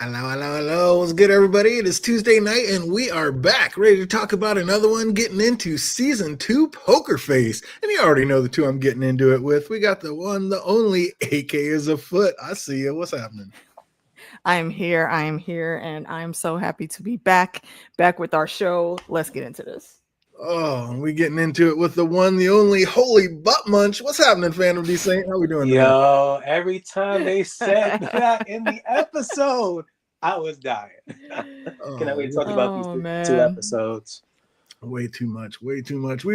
Hello, hello, hello. What's good, everybody? It is Tuesday night, and we are back, ready to talk about another one, getting into Season 2 Poker Face. And you already know the two I'm getting into it with. We got the one, the only, AK is afoot. I see you. What's happening? I am here, and I'm so happy to be back with our show. Let's get into this. Oh, we getting into it with the one, the only, holy butt munch. What's happening, Phantom D Saint? How we doing, man? Yo, every time they said that in the episode, I was dying. Cannot wait to talk about these two episodes. Way too much. We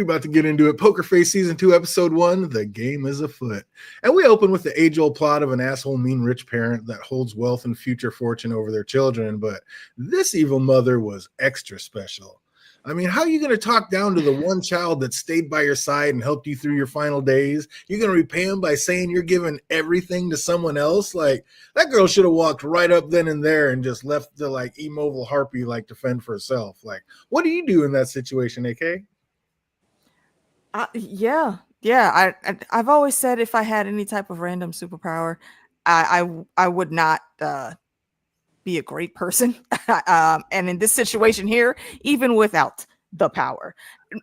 about to get into it. Poker Face Season 2, Episode 1, The Game is Afoot. And we open with the age-old plot of an asshole, mean rich parent that holds wealth and future fortune over their children, but this evil mother was extra special. I mean, how are you going to talk down to the one child that stayed by your side and helped you through your final days? You're going to repay him by saying you're giving everything to someone else? Like, that girl should have walked right up then and there and just left the, like, immobile harpy, like, to fend for herself. Like, what do you do in that situation, AK? Yeah. I've always said if I had any type of random superpower, I would not be a great person. And in this situation here, even without the power,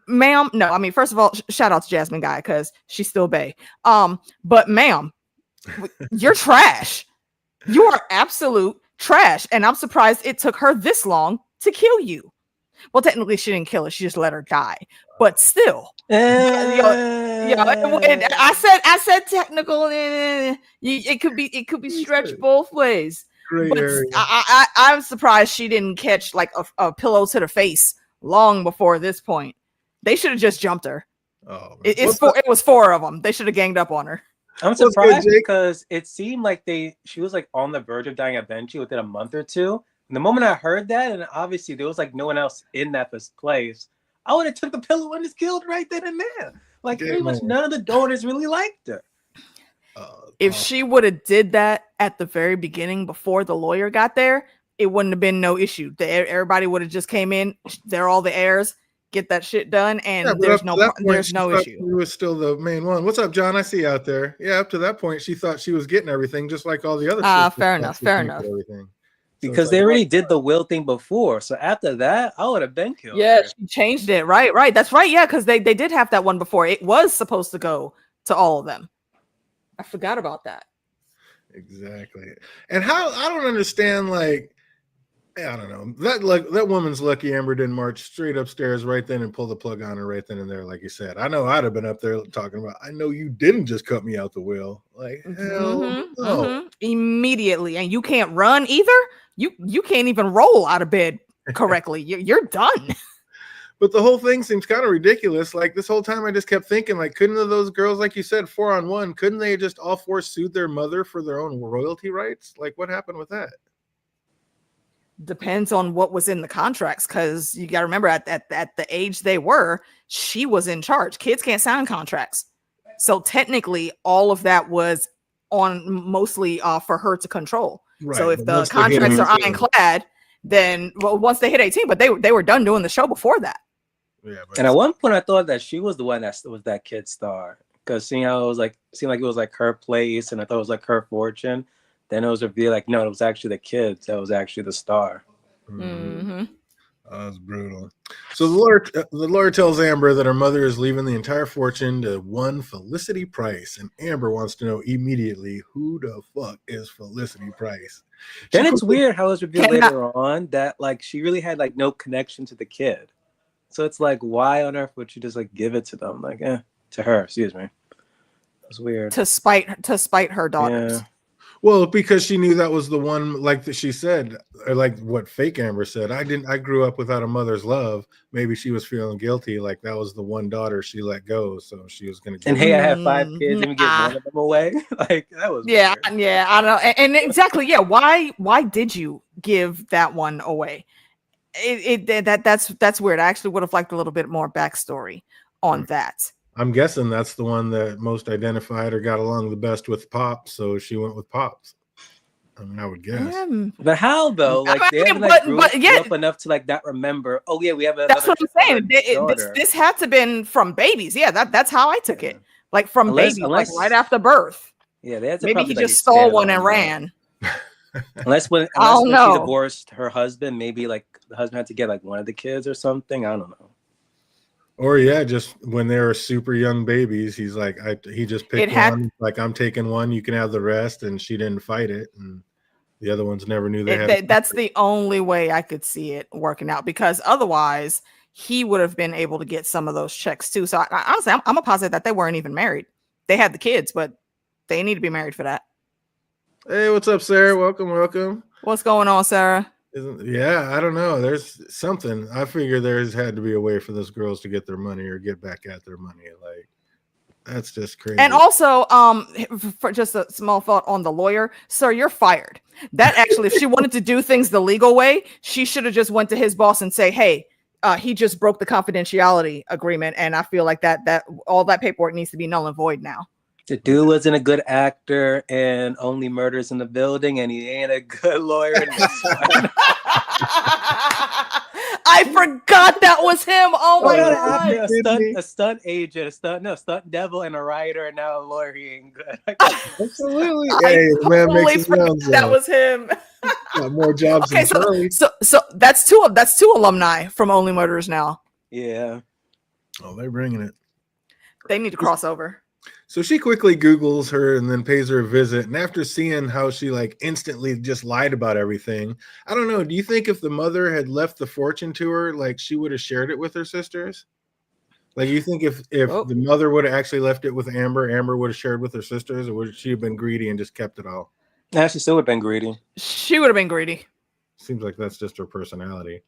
ma'am, no, I mean, first of all, shout out to Jasmine Guy because she's still bae. But ma'am, you're trash. You are absolute trash. And I'm surprised it took her this long to kill you. Well, technically she didn't kill her, she just let her die. But still, I said technical. It could be stretched both ways. But I'm surprised she didn't catch like a pillow to the face long before this point. They should have just jumped her. Oh, it was four of them. They should have ganged up on her. I'm surprised because it seemed like she was like on the verge of dying eventually within a month or two. And the moment I heard that, and obviously there was like no one else in that place, I would have took the pillow and just killed right then and there. Like pretty much none of the daughters really liked her. If she would have did that at the very beginning before the lawyer got there, it wouldn't have been no issue. Everybody would have just came in. They're all the heirs. Get that shit done, and there's no issue. She was still the main one. What's up, John? I see you out there. Yeah, up to that point, she thought she was getting everything, just like all the other. Fair enough. Everything. Because they already did the will thing before, so after that, I would have been killed. Yeah, she changed it. Right. That's right. Yeah, because they did have that one before. It was supposed to go to all of them. I forgot about that. Exactly. And how I don't understand, like, I don't know. That woman's lucky Amber didn't march straight upstairs right then and pull the plug on her right then and there, like you said. I know I'd have been up there talking about, I know you didn't just cut me out the will. Like, hell no. Immediately. And you can't run either. You can't even roll out of bed correctly. You're done. But the whole thing seems kind of ridiculous. Like this whole time I just kept thinking, like, couldn't those girls, like you said, 4-on-1, couldn't they just all four sue their mother for their own royalty rights? Like, what happened with that? Depends on what was in the contracts, because you got to remember at the age they were, she was in charge. Kids can't sign contracts. So technically all of that was on mostly for her to control. Right. So if the contracts are ironclad, then once they hit 18, but they were done doing the show before that. Yeah, and at one point I thought that she was the one that was that kid star, because seeing how it was like, seemed like it was like her place, and I thought it was like her fortune. Then it was revealed like, no, it was actually the kids that was actually the star. Mm-hmm. That was brutal. So the lawyer tells Amber that her mother is leaving the entire fortune to one Felicity Price, and Amber wants to know immediately who the fuck is Felicity Price. Then it's weird how it's revealed later on that like she really had like no connection to the kid. So it's like, why on earth would she just like give it to them? Like, to her, excuse me. It's weird. To spite her daughters. Yeah. Well, because she knew that was the one, like she said, or like what fake Amber said. I grew up without a mother's love. Maybe she was feeling guilty, like that was the one daughter she let go, so she was gonna. And hey, I have 5 kids, and we get one of them away. Like that was weird. Yeah. I don't know, and exactly, yeah. Why did you give that one away? That's weird. I actually would have liked a little bit more backstory on that. I'm guessing that's the one that most identified or got along the best with Pops, so she went with Pops. I mean, I would guess. But how though? Like they haven't like grew up enough to like not remember. Oh yeah, we have a. That's what I'm saying. This had to been from babies. Yeah, that's how I took it. Like from babies, like right after birth. Yeah, they had to maybe he just stole one and ran. Unless when she divorced her husband, maybe like the husband had to get like one of the kids or something. I don't know. Or just when they were super young babies, he's like, he just picked one. Like, I'm taking one, you can have the rest, and she didn't fight it, and the other ones never knew they had. That's the only way I could see it working out, because otherwise he would have been able to get some of those checks too. So honestly, I'm a positive that they weren't even married. They had the kids, but they need to be married for that. Hey, what's up, Sarah? Welcome. What's going on, Sarah? I don't know. There's something. I figure there's had to be a way for those girls to get their money or get back at their money. Like, that's just crazy. And also, for just a small thought on the lawyer, sir, you're fired. That actually, if she wanted to do things the legal way, she should have just went to his boss and say, hey, he just broke the confidentiality agreement, and I feel like that all that paperwork needs to be null and void now. The dude wasn't a good actor and Only Murders in the Building, and he ain't a good lawyer in this one. I forgot that was him. Oh my god! A stunt agent, a stunt devil, and a writer, and now a lawyer. He ain't good. Absolutely. Hey, man, makes that was him. Got more jobs than Charlie. So that's two alumni from Only Murders now. Yeah. Oh, they're bringing it. They need to cross over. So she quickly Googles her and then pays her a visit. And after seeing how she like instantly just lied about everything, I don't know. Do you think if the mother had left the fortune to her, like she would have shared it with her sisters? Like, you think if the mother would have actually left it with Amber would have shared with her sisters, or would she have been greedy and just kept it all? Nah, she still would have been greedy. She would have been greedy. Seems like that's just her personality.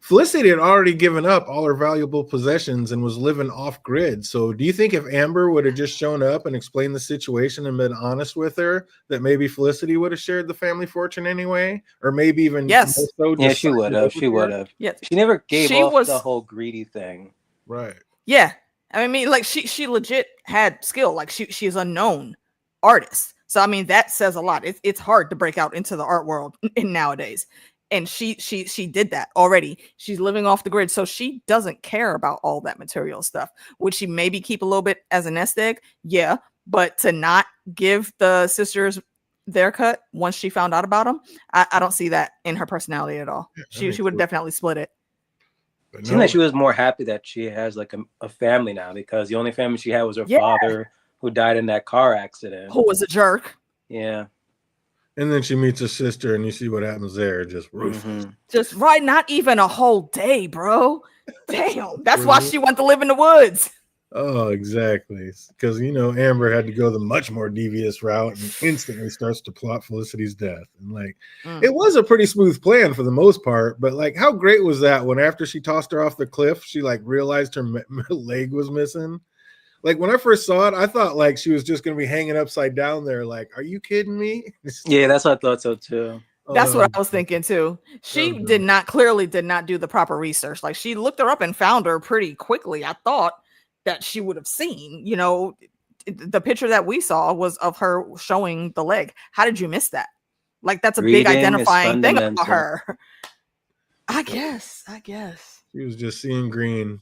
Felicity had already given up all her valuable possessions and was living off grid. So do you think if Amber would have just shown up and explained the situation and been honest with her, that maybe Felicity would have shared the family fortune anyway? Or maybe even she would have. She would have. Yeah. She never gave off the whole greedy thing. Right. Yeah. I mean, like she legit had skill. Like she's a known artist. So I mean, that says a lot. It's hard to break out into the art world in nowadays. And she did that already. She's living off the grid, so she doesn't care about all that material stuff. Would she maybe keep a little bit as a nest egg? Yeah, but to not give the sisters their cut once she found out about them, I don't see that in her personality at all. Yeah, she would have definitely split it. It seemed like she was more happy that she has like a family now, because the only family she had was her father, who died in that car accident. Who was a jerk. Yeah. And then she meets her sister, and you see what happens there. Just roof. Mm-hmm. Just right, not even a whole day, bro. Damn, that's why she went to live in the woods. Oh, exactly. Because, Amber had to go the much more devious route and instantly starts to plot Felicity's death. And, it was a pretty smooth plan for the most part. But, how great was that when after she tossed her off the cliff, she, realized her leg was missing? When I first saw it, I thought she was just going to be hanging upside down there. Are you kidding me? Yeah, that's what I thought so too. That's what I was thinking too. She clearly did not do the proper research. She looked her up and found her pretty quickly. I thought that she would have seen, the picture that we saw was of her showing the leg. How did you miss that? That's a big identifying thing about her. I guess. She was just seeing green.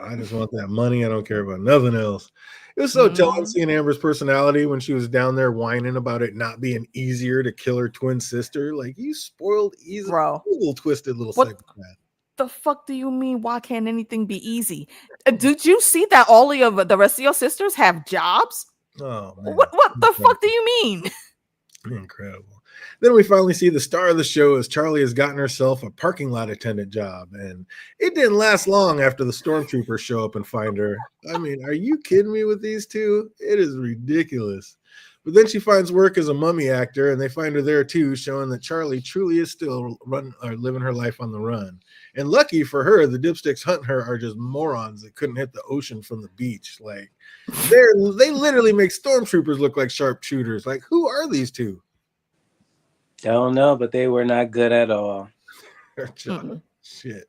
I just want that money. I don't care about nothing else. It was so telling seeing Amber's personality when she was down there whining about it not being easier to kill her twin sister. You spoiled, easy, little twisted little psychopath. The fuck do you mean? Why can't anything be easy? Did you see that all of the rest of your sisters have jobs? Oh, man. What the fuck do you mean? Incredible. Then we finally see the star of the show as Charlie has gotten herself a parking lot attendant job. And it didn't last long after the stormtroopers show up and find her. I mean, are you kidding me with these two? It is ridiculous. But then she finds work as a mummy actor, and they find her there too, showing that Charlie truly is still living her life on the run. And lucky for her, the dipsticks hunting her are just morons that couldn't hit the ocean from the beach. They literally make stormtroopers look like sharpshooters. Who are these two? I don't know, but they were not good at all. Shit.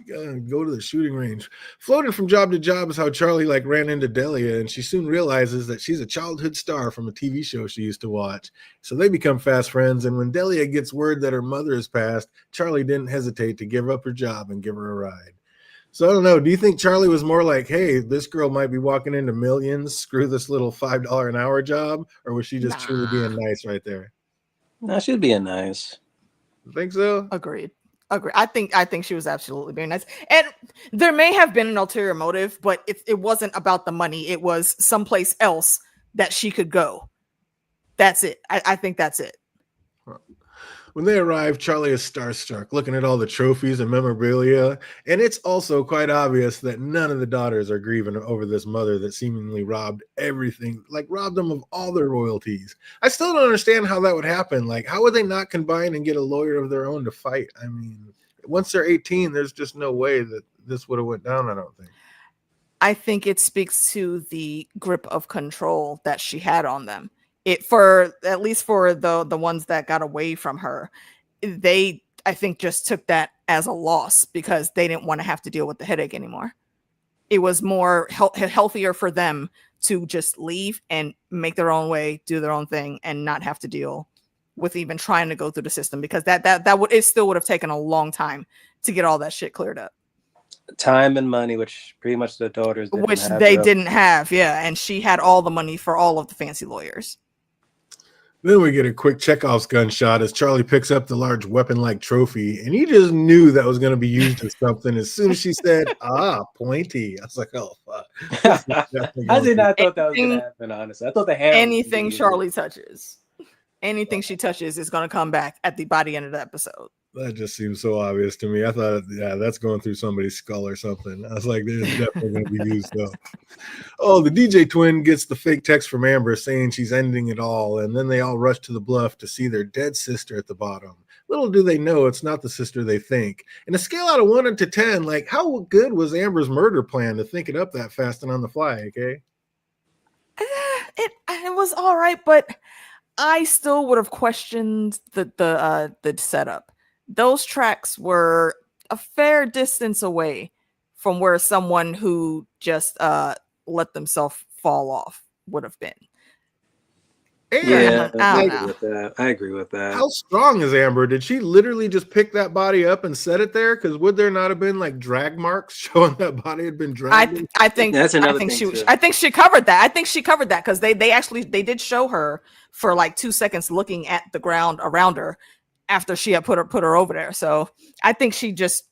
You gotta go to the shooting range. Floating from job to job is how Charlie ran into Delia, and she soon realizes that she's a childhood star from a TV show she used to watch. So they become fast friends, and when Delia gets word that her mother has passed, Charlie didn't hesitate to give up her job and give her a ride. So I don't know. Do you think Charlie was more like, hey, this girl might be walking into millions, screw this little $5 an hour job? Or was she just truly being nice right there? That should be a nice. Think so? Agreed. I think she was absolutely very nice. And there may have been an ulterior motive, but it wasn't about the money. It was someplace else that she could go. That's it. I think that's it. When they arrive, Charlie is starstruck, looking at all the trophies and memorabilia, and it's also quite obvious that none of the daughters are grieving over this mother that seemingly robbed everything, like robbed them of all their royalties. I still don't understand how that would happen. Like, how would they not combine and get a lawyer of their own to fight? I mean, once they're 18, there's just no way that this would have went down, I don't think. I think it speaks to the grip of control that she had on them. For at least for the ones that got away from her, they I think just took that as a loss because they didn't want to have to deal with the headache anymore. It was more healthier for them to just leave and make their own way, do their own thing, and not have to deal with even trying to go through the system, because it still would have taken a long time to get all that shit cleared up. Time and money, which pretty much the daughters didn't which have, they didn't have, yeah. And she had all the money for all of the fancy lawyers. Then we get a quick Chekhov's gunshot as Charlie picks up the large weapon-like trophy, and you just knew that was going to be used as something as soon as she said, pointy. I was like, oh, fuck. I did not thought that was going to happen, honestly. I thought the hand. Anything Charlie touches, anything she touches is going to come back by the end of the episode. That just seems so obvious to me. I thought, yeah, that's going through somebody's skull or something. I was like, there's definitely going to be used, though. Oh, the DJ twin gets the fake text from Amber saying she's ending it all, and then they all rush to the bluff to see their dead sister at the bottom. Little do they know it's not the sister they think. And a scale out of 1 to 10, like, how good was Amber's murder plan to think it up that fast and on the fly, okay? It was all right, but I still would have questioned the setup. Those tracks were a fair distance away from where someone who just let themselves fall off would have been. And yeah, I agree with that. How strong is Amber? Did she literally just pick that body up and set it there? Because would there not have been like drag marks showing that body had been dragged? I think that's another thing I think she covered that. I think she covered that because they did show her for like 2 seconds looking at the ground around her after she had put her over there. So I think she just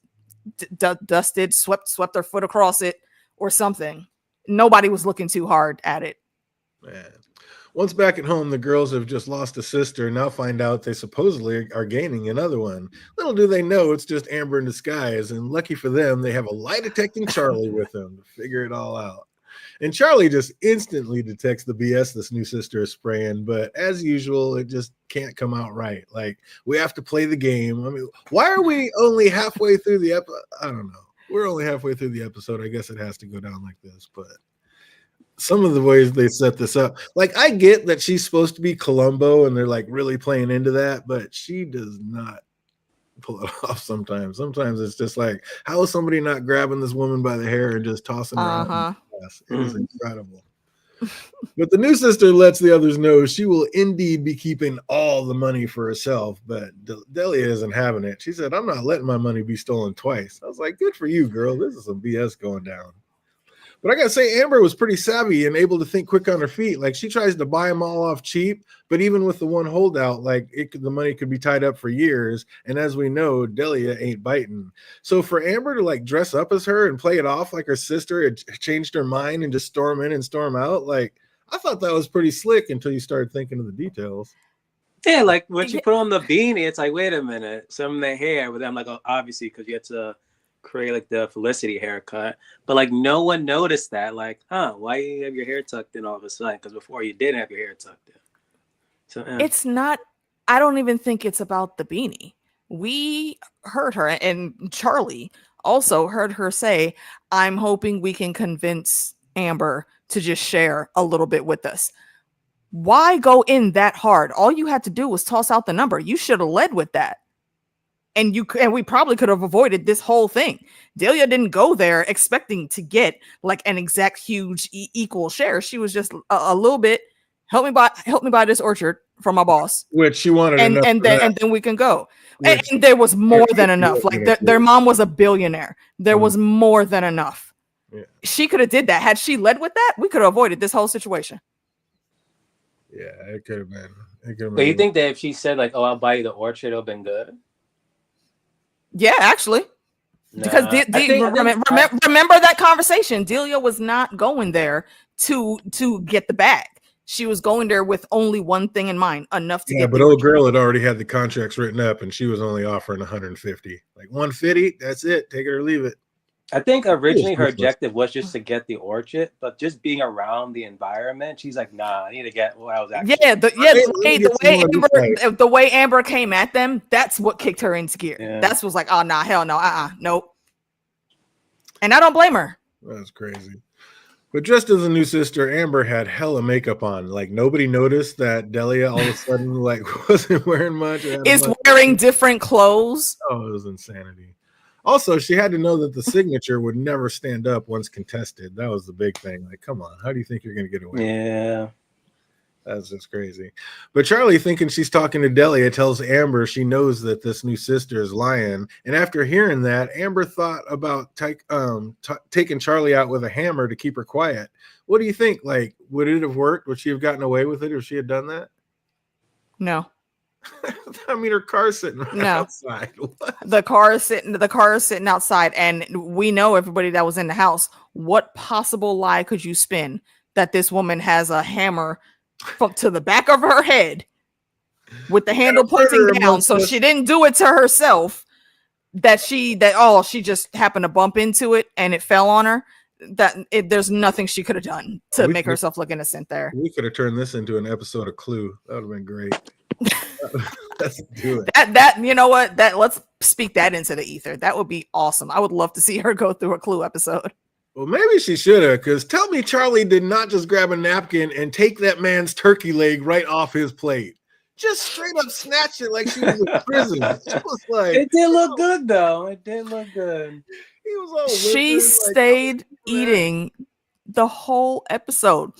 dusted, swept her foot across it or something. Nobody was looking too hard at it. Man. Once back at home, the girls have just lost a sister and now find out they supposedly are gaining another one. Little do they know it's just Amber in disguise, and lucky for them, they have a lie-detecting Charlie with them to figure it all out. And Charlie just instantly detects the BS this new sister is spraying, but as usual, it just can't come out right. Like, we have to play the game. I mean, why are we only halfway through the episode? I don't know. We're only halfway through the episode. I guess it has to go down like this, but some of the ways they set this up, like, I get that she's supposed to be Columbo and they're like really playing into that, but she does not pull it off sometimes. Sometimes it's just like, how is somebody not grabbing this woman by the hair and just tossing her out? It is incredible. But the new sister lets the others know she will indeed be keeping all the money for herself, but Delia isn't having it. She said, I'm not letting my money be stolen twice. I was like, good for you, girl. This is some BS going down. But I gotta say, Amber was pretty savvy and able to think quick on her feet. Like, she tries to buy them all off cheap, but even with the one holdout, like, the money could be tied up for years. And as we know, Delia ain't biting. So for Amber to like dress up as her and play it off like her sister had changed her mind and just storm in and storm out, like, I thought that was pretty slick until you started thinking of the details. Yeah, like when she put on the beanie, it's like, wait a minute, some of the hair. But I'm like, oh, obviously, because you had to create like the Felicity haircut, but like no one noticed that. Like, why you have your hair tucked in all of a sudden? Because before you didn't have your hair tucked in. So it's not. I don't even think it's about the beanie. We heard her, and Charlie also heard her say, "I'm hoping we can convince Amber to just share a little bit with us." Why go in that hard? All you had to do was toss out the number. You should have led with that. And we probably could have avoided this whole thing. Delia didn't go there expecting to get like an exact huge equal share. She was just a little bit. Help me buy this orchard from my boss, which she wanted, and then we can go. And there was more than enough. Like their mom was a billionaire. There was more than enough. Yeah. She could have did that. Had she led with that, we could have avoided this whole situation. Yeah, it could have been. But you think that if she said like, "Oh, I'll buy you the orchard," it'll been good? Yeah, actually. Because remember that conversation. Delia was not going there to get the bag. She was going there with only one thing in mind, enough to get. But old girl had already had the contracts written up, and she was only offering 150. Like 150, that's it. Take it or leave it. I think originally her objective was just to get the orchid, but just being around the environment, she's like, "Nah, I need to get what I was actually." The way Amber came at them, that's what kicked her into gear. Yeah. That's was like, "Oh nah, hell no, nope." And I don't blame her. That's crazy. But dressed as a new sister, Amber had hella makeup on. Like nobody noticed that Delia all of a sudden like wasn't wearing much. Is wearing different clothes. Oh, it was insanity. Also, she had to know that the signature would never stand up once contested. That was the big thing. Like, come on, how do you think you're going to get away? Yeah. That's just crazy. But Charlie, thinking she's talking to Delia, tells Amber she knows that this new sister is lying. And after hearing that, Amber thought about taking Charlie out with a hammer to keep her quiet. What do you think? Like, would it have worked? Would she have gotten away with it if she had done that? No. I mean, her car's sitting outside. What? The car is sitting outside, and we know everybody that was in the house. What possible lie could you spin that this woman has a hammer to the back of her head with the handle pointing down? So she didn't do it to herself. She just happened to bump into it and it fell on her. There's nothing she could have done to make herself look innocent there. We could have turned this into an episode of Clue. That would have been great. Let's do it. That you know what? Let's speak that into the ether. That would be awesome. I would love to see her go through a Clue episode. Well, maybe she should have, because tell me Charlie did not just grab a napkin and take that man's turkey leg right off his plate. Just straight up snatch it like she was in prison. She was like, it did look good though. It did look good. He was all she stayed eating the whole episode.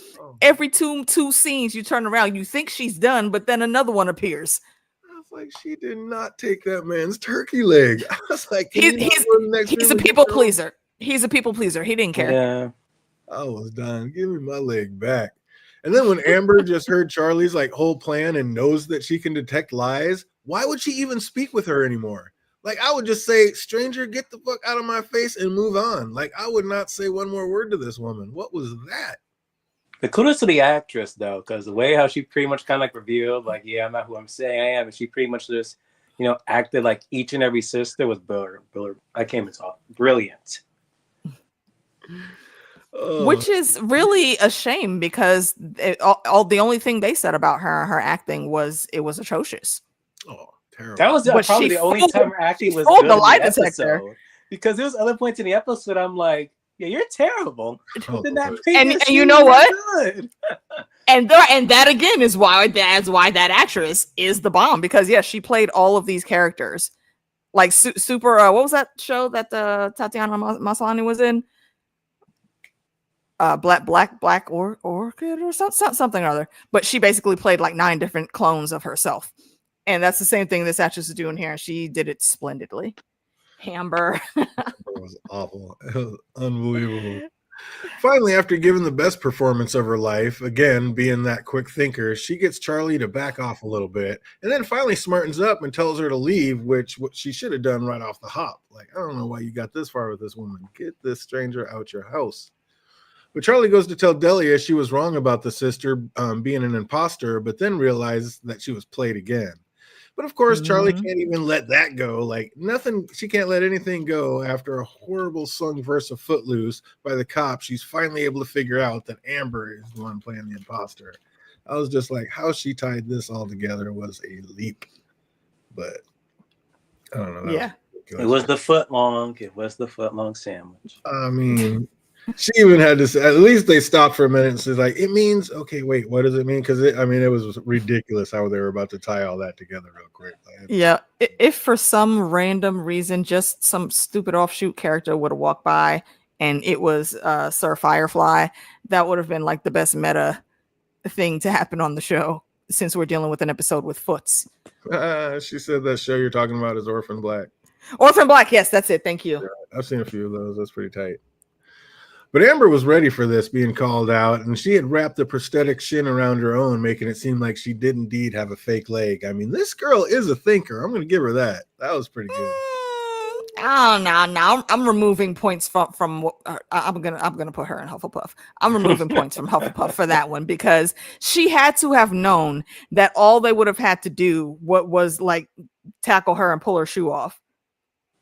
Every two scenes you turn around, you think she's done, but then another one appears. I was like, she did not take that man's turkey leg. I was like, he's a people pleaser. He's a people pleaser. He didn't care. Yeah. I was done. Give me my leg back. And then when Amber just heard Charlie's like whole plan and knows that she can detect lies, why would she even speak with her anymore? Like, I would just say, stranger, get the fuck out of my face and move on. Like, I would not say one more word to this woman. What was that? The kudos to the actress, though, because the way how she pretty much kind of like revealed, like, yeah, I'm not who I'm saying I am. And she pretty much just, acted like each and every sister was brilliant. I can't even talk. Brilliant. Which is really a shame because the only thing they said about her acting was it was atrocious. Oh, terrible. That was probably the only time her acting was good the lie detector. Because there was other points in the episode I'm like, yeah, you're terrible. And you know what? and that again is why that actress is the bomb, because yes, she played all of these characters like super. What was that show that Tatiana Maslany was in? Black Orchid or something or other. But she basically played like 9 different clones of herself, and that's the same thing this actress is doing here. She did it splendidly. Amber. It was awful. It was unbelievable. Finally, after giving the best performance of her life, again being that quick thinker, she gets Charlie to back off a little bit, and then finally smartens up and tells her to leave, which what she should have done right off the hop. Like, I don't know why you got this far with this woman. Get this stranger out your house. But Charlie goes to tell Delia she was wrong about the sister being an imposter, but then realized that she was played again. But of course, Charlie can't even let that go. Like nothing, she can't let anything go after a horrible sung verse of Footloose by the cops. She's finally able to figure out that Amber is the one playing the imposter. I was just like, how she tied this all together was a leap. But I don't know. Yeah. It was the foot long. It was the foot long sandwich. I mean, she even had to say, at least they stopped for a minute and said, like, it means, okay, wait, what does it mean? Because it was ridiculous how they were about to tie all that together real quick. Yeah. If for some random reason, just some stupid offshoot character would have walked by and it was Sir Firefly, that would have been like the best meta thing to happen on the show, since we're dealing with an episode with foots. She said that show you're talking about is Orphan Black. Orphan Black, yes, that's it. Thank you. Yeah, I've seen a few of those. That's pretty tight. But Amber was ready for this being called out, and she had wrapped the prosthetic shin around her own, making it seem like she did indeed have a fake leg. I mean, this girl is a thinker. I'm going to give her that. That was pretty good. Oh no! I'm removing points from. I'm gonna put her in Hufflepuff. I'm removing points from Hufflepuff for that one because she had to have known that all they would have had to do was like tackle her and pull her shoe off,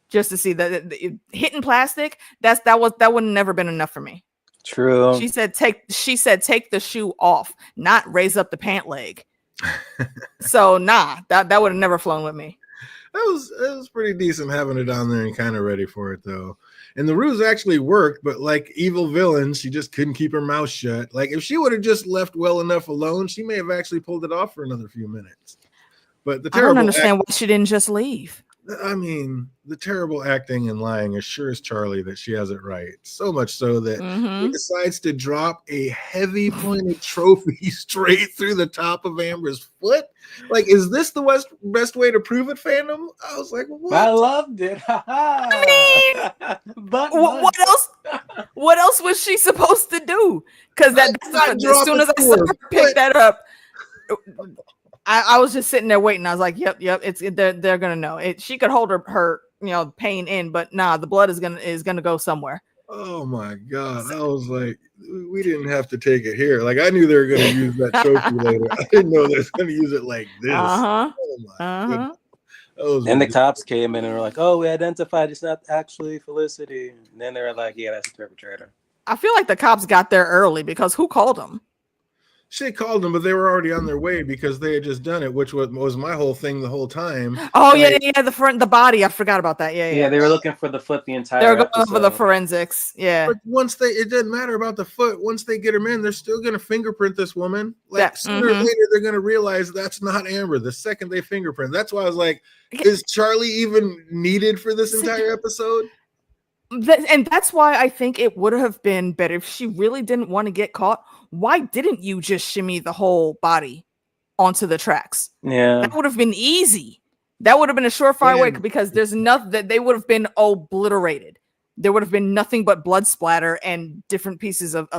just to see that hitting plastic. That would have never been enough for me. True. She said take the shoe off, not raise up the pant leg. So that would have never flown with me. It was pretty decent having it on there and kind of ready for it though. And the ruse actually worked, but like evil villains, she just couldn't keep her mouth shut. Like if she would have just left well enough alone, she may have actually pulled it off for another few minutes. But I don't understand why she didn't just leave. I mean, the terrible acting and lying assures Charlie that she has it right. So much so that he decides to drop a heavy pointed trophy straight through the top of Amber's foot. Like, is this the best way to prove it, fandom? I was like, what? I loved it. I mean, but what else? What else was she supposed to do? Because as soon as I saw her pick that up, I was just sitting there waiting. I was like, "Yep, they're gonna know it." She could hold her pain in, but the blood is gonna go somewhere. Oh my god! I was like, we didn't have to take it here. Like I knew they were gonna use that trophy later. I didn't know they were gonna use it like this. Oh my goodness. And the cops came in and were like, "Oh, we identified it's not actually Felicity." And then they were like, "Yeah, that's the perpetrator." I feel like the cops got there early because who called them? She called them, but they were already on their way because they had just done it, which was my whole thing the whole time. Oh yeah, the body. I forgot about that. Yeah. They were looking for the foot the entire. They were going for the forensics. Yeah. But it didn't matter about the foot. Once they get him in, they're still going to fingerprint this woman. Like sooner or later, they're going to realize that's not Amber. The second they fingerprint, that's why I was like, is Charlie even needed for this entire episode? And that's why I think it would have been better if she really didn't want to get caught. Why didn't you just shimmy the whole body onto the tracks? Yeah, that would have been easy. That would have been a surefire way because there's nothing that they would have been obliterated. There would have been nothing but blood splatter and different pieces of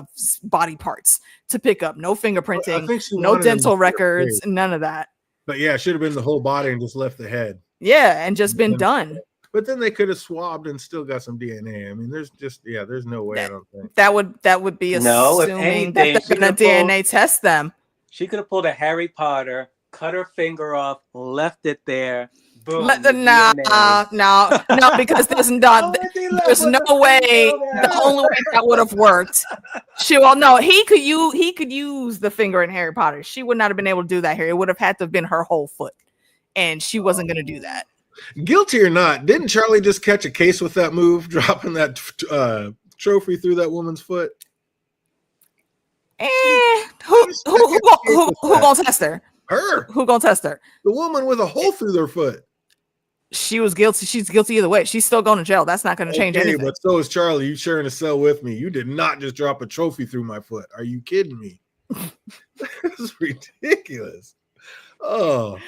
body parts to pick up. No fingerprinting, no dental records, none of that. But yeah, it should have been the whole body and just left the head. Yeah, and just been done. But then they could have swabbed and still got some DNA. I mean, there's no way. I don't think that would be assuming that they're gonna DNA test them. She could have pulled a Harry Potter, cut her finger off, left it there. Boom. No, because there's no way. The only way that would have worked. He could use the finger in Harry Potter. She would not have been able to do that here. It would have had to have been her whole foot, and she wasn't going to do that. Guilty or not, didn't Charlie just catch a case with that move, dropping that trophy through that woman's foot? Who gonna test her? Her. Who gonna test her? The woman with a hole through their foot. She was guilty. She's guilty either way. She's still going to jail. That's not going to change anything. But so is Charlie. You sharing a cell with me. You did not just drop a trophy through my foot. Are you kidding me? That's ridiculous. Oh.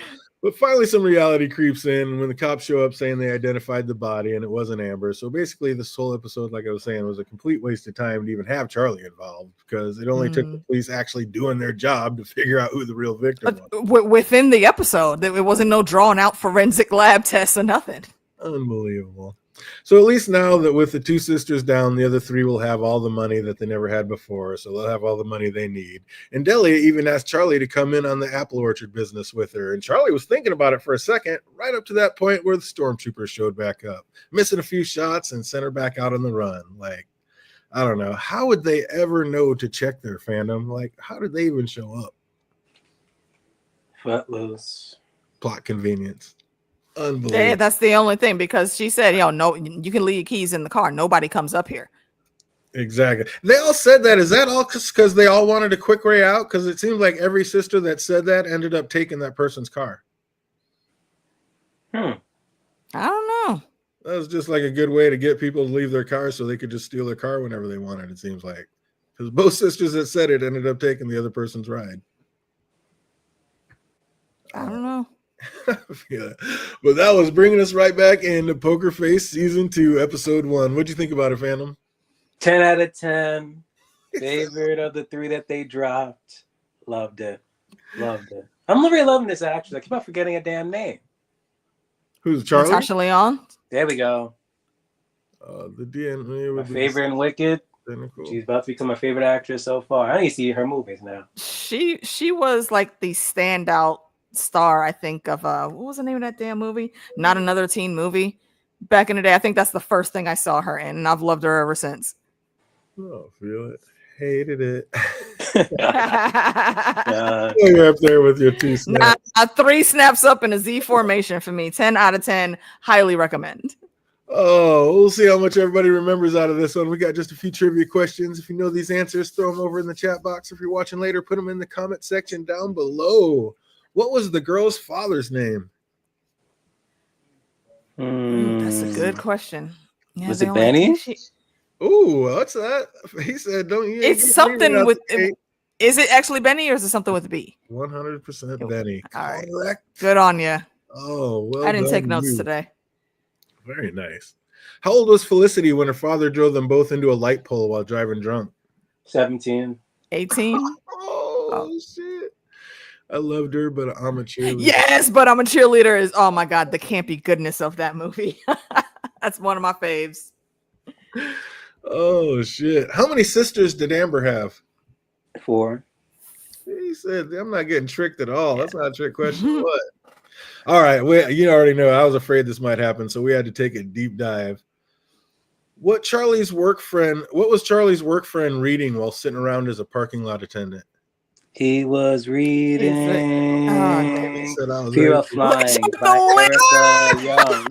But finally, some reality creeps in when the cops show up saying they identified the body and it wasn't Amber. So basically, this whole episode, like I was saying, was a complete waste of time to even have Charlie involved because it only took the police actually doing their job to figure out who the real victim was. Within the episode, it wasn't no drawn out forensic lab tests or nothing. Unbelievable. So at least now that with the two sisters down, the other three will have all the money that they never had before. So they'll have all the money they need. And Delia even asked Charlie to come in on the apple orchard business with her. And Charlie was thinking about it for a second, right up to that point where the stormtroopers showed back up, missing a few shots and sent her back out on the run. Like, I don't know. How would they ever know to check their fandom? Like, how did they even show up? Footloose. Plot convenience. Unbelievable. Yeah, that's the only thing because she said, no, you can leave your keys in the car. Nobody comes up here. Exactly. They all said that. Is that all because they all wanted a quick way out? Because it seems like every sister that said that ended up taking that person's car. I don't know. That was just like a good way to get people to leave their car so they could just steal their car whenever they wanted, it seems like. Because both sisters that said it ended up taking the other person's ride. I don't know. Yeah. But that was bringing us right back into Poker Face Season 2, Episode 1. What'd you think about it, fandom? 10 out of 10. Favorite of the 3 that they dropped. Loved it. Loved it. I'm really loving this actress. I keep on forgetting a damn name. Who's Charlie? Natasha Leon. There we go. The DNA. My favorite in Wicked. Cynical. She's about to become my favorite actress so far. I need to see her movies now. She was like the standout star, I think, of what was the name of that damn movie? Not Another Teen Movie. Back in the day, I think that's the first thing I saw her in, and I've loved her ever since. Oh, feel it. Hated it. Yeah. You're up there with your 2 snaps. 3 snaps up in a Z formation for me. 10 out of 10. Highly recommend. Oh, we'll see how much everybody remembers out of this one. We got just a few trivia questions. If you know these answers, throw them over in the chat box. If you're watching later, put them in the comment section down below. What was the girl's father's name? That's a good question. Yeah, Was it Benny? Ooh, what's that? He said, "Don't you?" It's something with. Is it actually Benny or is it something with a B? 100% Benny. All Correct. right. Good on you. Oh, well. I didn't take done, notes you. today. Very nice. How old was Felicity when her father drove them both into a light pole while driving drunk? 17. 18. Oh, shit. I loved her, but I'm a cheerleader. Yes, but I'm a cheerleader is, oh my God, the campy goodness of that movie. That's one of my faves. Oh, shit. How many sisters did Amber have? 4. He said, I'm not getting tricked at all. That's not a trick question. What? All right. You already know. I was afraid this might happen, so we had to take a deep dive. What was Charlie's work friend reading while sitting around as a parking lot attendant? He was reading He said, I was Fear ready. of Flying by Erica Young.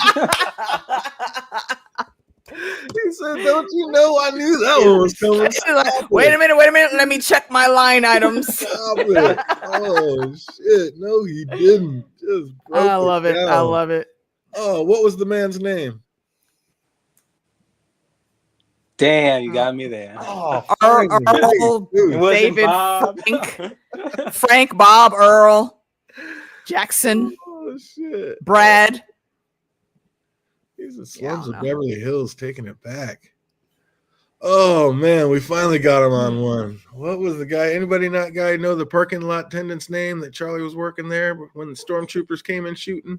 He said, don't you know I knew that one was coming? Like, wait a minute. Let me check my line items. Stop it. Oh, shit. No, he didn't. Just broke I love it. down. I love it. Oh, what was the man's name? Damn, you got me there. Oh, Earl, David, Bob. Frank, Bob, Earl, Jackson, Oh, shit. Brad. He's the Slums of Beverly Hills taking it back. Oh, man, we finally got him on one. What was the guy? Anybody know the parking lot attendant's name that Charlie was working there when the stormtroopers came in shooting?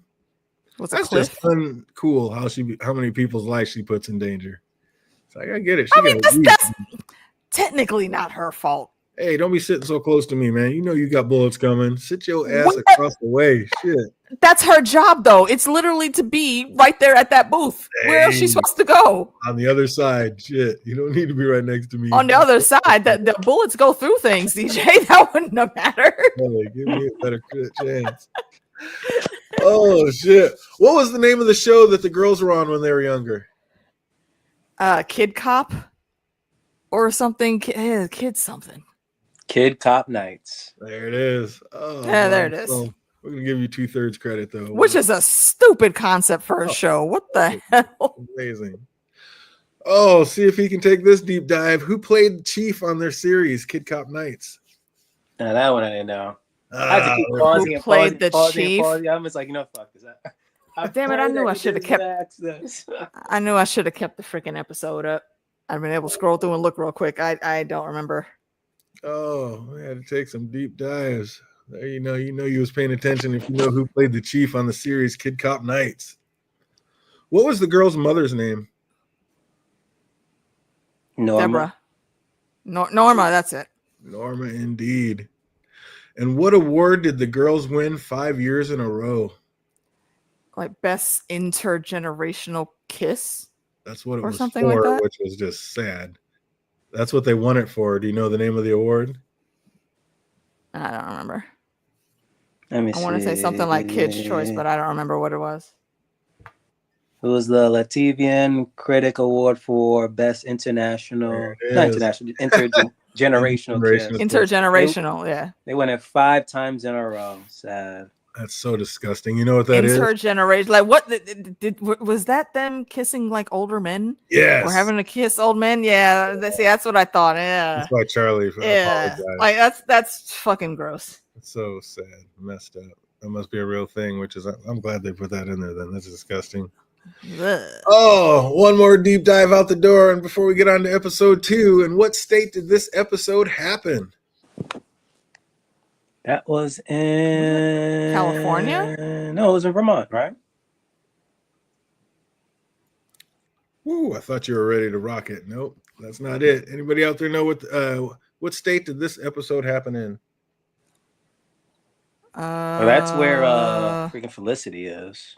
That's just uncool how many people's lives she puts in danger. It's like, I get it. That's technically not her fault. Hey, don't be sitting so close to me, man. You know you got bullets coming. Sit your ass across the way. Shit. That's her job, though. It's literally to be right there at that booth. Dang. Where is she supposed to go? On the other side. Shit. You don't need to be right next to me. On the other side, the bullets go through things, DJ. That wouldn't have mattered. Hey, give me a better chance. Oh, shit. What was the name of the show that the girls were on when they were younger? Kid Cop or something. Kid something. Kid Cop Nights. There it is. Oh, yeah, there it is. So we're going to give you 2/3 credit, though. Which is a stupid concept for a show. What the hell? Amazing. Oh, see if he can take this deep dive. Who played Chief on their series, Kid Cop Nights? Now, that one I didn't know. I had to keep pausing and played pausing, the Chief? I'm just like, fuck this. Damn it, I knew I should have kept I knew I should have kept the freaking episode up. I've been able to scroll through and look real quick. I don't remember. Oh, we had to take some deep dives. There you know you was paying attention if you know who played the Chief on the series Kid Cop Nights. What was the girl's mother's name? Norma. Norma, that's it. Norma, indeed. And what award did the girls win 5 years in a row? Like best intergenerational kiss? That's what it or was something for, like that? which was just sad. That's what they won it for. Do you know the name of the award? I don't remember. I want to say something like Kid's Choice, but I don't remember what it was. It was the Latvian Critic Award for Best Intergenerational Kiss. Intergenerational, yeah. They won it 5 times in a row. Sad. That's so disgusting. You know what that is? Intergeneration. Like, what was that? Them kissing like older men? Yes. Or having to kiss old men? Yeah. That's what I thought. Yeah. That's why Charlie apologized. Like that's fucking gross. It's so sad, messed up. That must be a real thing. I'm glad they put that in there. Then that's disgusting. Ugh. Oh, one more deep dive out the door, and before we get on to episode 2, in what state did this episode happen? That was in California? No, it was in Vermont, right? Ooh, I thought you were ready to rock it. Nope, that's not it. Anybody out there know what state did this episode happen in? Well, that's where freaking Felicity is.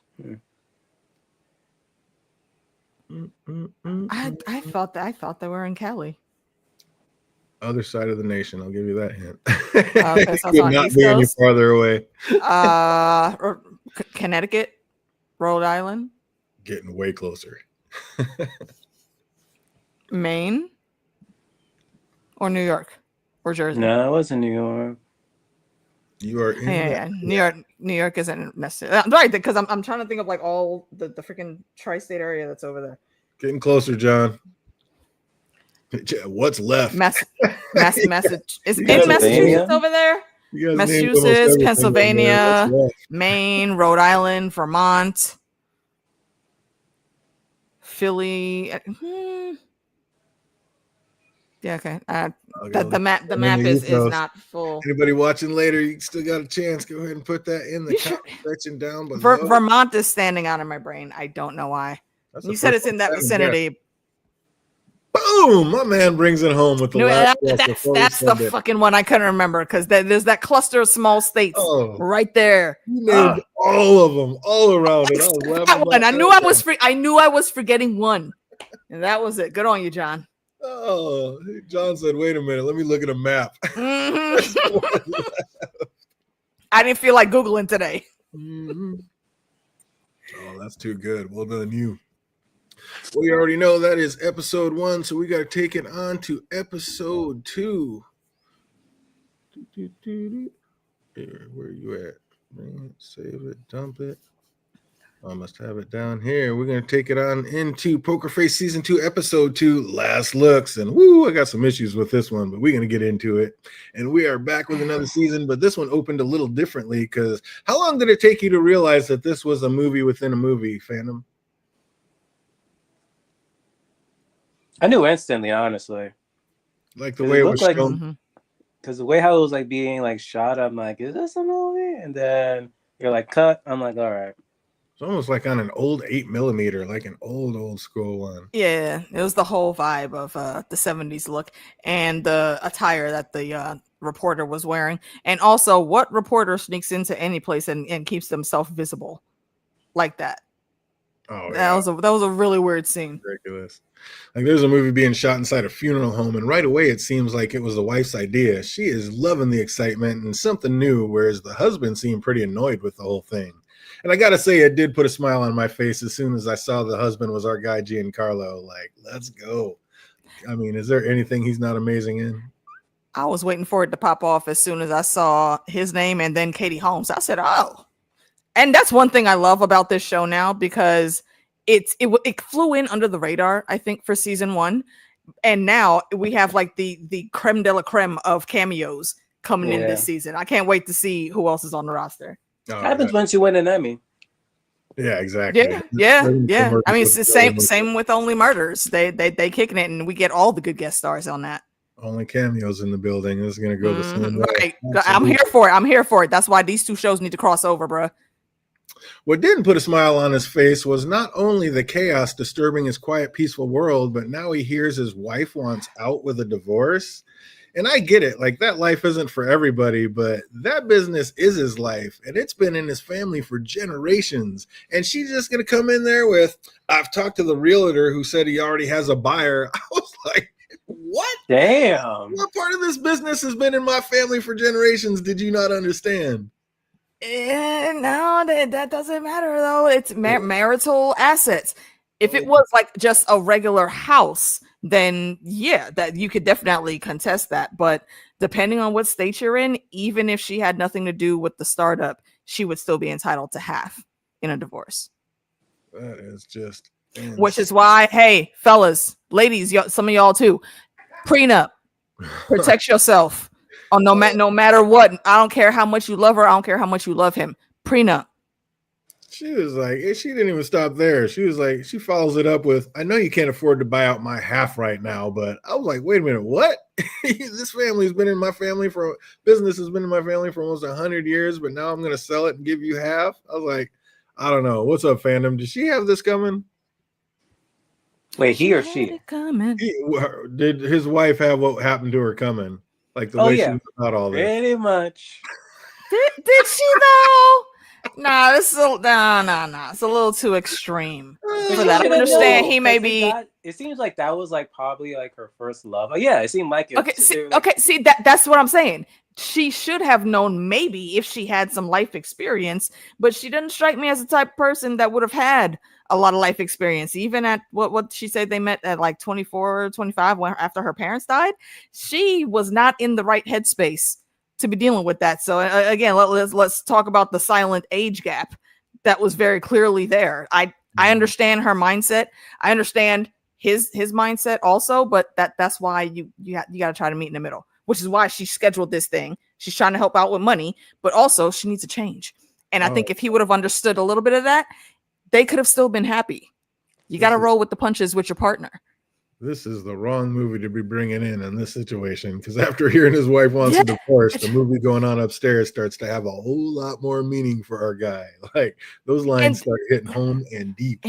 I thought they were in Cali. Other side of the nation. I'll give you that hint. Okay, so It could not be any farther away. Connecticut, Rhode Island, Getting way closer. Maine, or New York, or Jersey. No, it wasn't New York. You are in. Yeah. New York isn't necessarily right because I'm trying to think of like all the freaking tri-state area that's over there. Getting closer, John. What's left? Massachusetts is in Massachusetts over there. Massachusetts, Pennsylvania, Maine, Rhode Island, Vermont, Philly. Yeah, okay. The map is not full. Anybody watching later, you still got a chance. Go ahead and put that in the comment section down below. Vermont is standing out in my brain. I don't know why. You said it's in that vicinity. Boom! My man brings it home with the last that's the fucking one I couldn't remember because there's that cluster of small states right there. You named all of them, all around it. I knew I was forgetting one, and that was it. Good on you, John. Oh, John said, "Wait a minute, let me look at a map." Mm-hmm. I didn't feel like Googling today. Mm-hmm. Oh, that's too good. Well done, you. Well, you already know that is episode 1, so we got to take it on to episode 2. Here, where you at? Bring it, save it, dump it. I must have it down here. We're going to take it on into Poker Face Season 2, Episode 2, Last Looks. And woo, I got some issues with this one, but we're going to get into it. And we are back with another season, but this one opened a little differently because how long did it take you to realize that this was a movie within a movie, Phantom? I knew instantly, honestly. Like the way it was like, shown. Because the way how it was like being like shot, I'm like, is this a movie? And then you're like, cut. I'm like, all right. It's almost like on an old 8mm, like an old school one. Yeah, it was the whole vibe of the 70s look and the attire that the reporter was wearing. And also, what reporter sneaks into any place and keeps themselves visible like that? Oh, that was a really weird scene. Ridiculous. Like there's a movie being shot inside a funeral home, and right away it seems like it was the wife's idea. She is loving the excitement and something new, whereas the husband seemed pretty annoyed with the whole thing. And I gotta say, it did put a smile on my face as soon as I saw the husband was our guy Giancarlo. Like, let's go. I mean, is there anything he's not amazing in? I was waiting for it to pop off as soon as I saw his name and then Katie Holmes. I said, oh. And that's one thing I love about this show now because it flew in under the radar, I think, for season 1. And now we have like the creme de la creme of cameos coming in this season. I can't wait to see who else is on the roster. Happens once you win an Emmy. Yeah, exactly. Yeah. I mean, it's the same with Only Murders. They kicking it, and we get all the good guest stars on that. Only cameos in the building. This is gonna go the same way. Right. I'm here for it. That's why these two shows need to cross over, bro. What didn't put a smile on his face was not only the chaos disturbing his quiet, peaceful world, but now he hears his wife wants out with a divorce. And I get it, like that life isn't for everybody, but that business is his life, and it's been in his family for generations. And she's just gonna come in there with, I've talked to the realtor who said he already has a buyer. I was like, what? Damn. What part of this business has been in my family for generations? Did you not understand? No, that doesn't matter though. It's marital assets. If it was like just a regular house, then yeah, that you could definitely contest that. But depending on what state you're in, even if she had nothing to do with the startup, she would still be entitled to half in a divorce. That is just insane. Which is why, hey, fellas, ladies, some of y'all too, prenup, protect yourself. Oh, no matter what. I don't care how much you love her. I don't care how much you love him. Prenup. She was like, she didn't even stop there. She was like, she follows it up with, I know you can't afford to buy out my half right now, but I was like, wait a minute, what? This family's been in my family for business has been in my family for almost 100 years, but now I'm going to sell it and give you half. I was like, I don't know. What's up, fandom? Did she have this coming? Wait, he or had she? it coming. Did his wife have what happened to her coming? Like the Oh, way yeah. she was about all this. Pretty much. Did she though? Nah, this is nah. It's a little too extreme But for she that. I should've understand known, he may 'cause be. it seems like that was like probably like her first love. Yeah, it seemed like it. Okay, see that's what I'm saying. She should have known maybe if she had some life experience, but she didn't strike me as the type of person that would have had a lot of life experience. Even at what she said they met at like 24, 25 when after her parents died, she was not in the right headspace to be dealing with that. So again, let's talk about the silent age gap that was very clearly there. I understand her mindset. I understand his mindset also, but that's why you got to try to meet in the middle, which is why she scheduled this thing. She's trying to help out with money, but also she needs a change. And I think if he would have understood a little bit of that, they could have still been happy. You got to roll with the punches with your partner. This is the wrong movie to be bringing in this situation, because after hearing his wife wants a divorce, the movie going on upstairs starts to have a whole lot more meaning for our guy. Like those lines start hitting home and deep.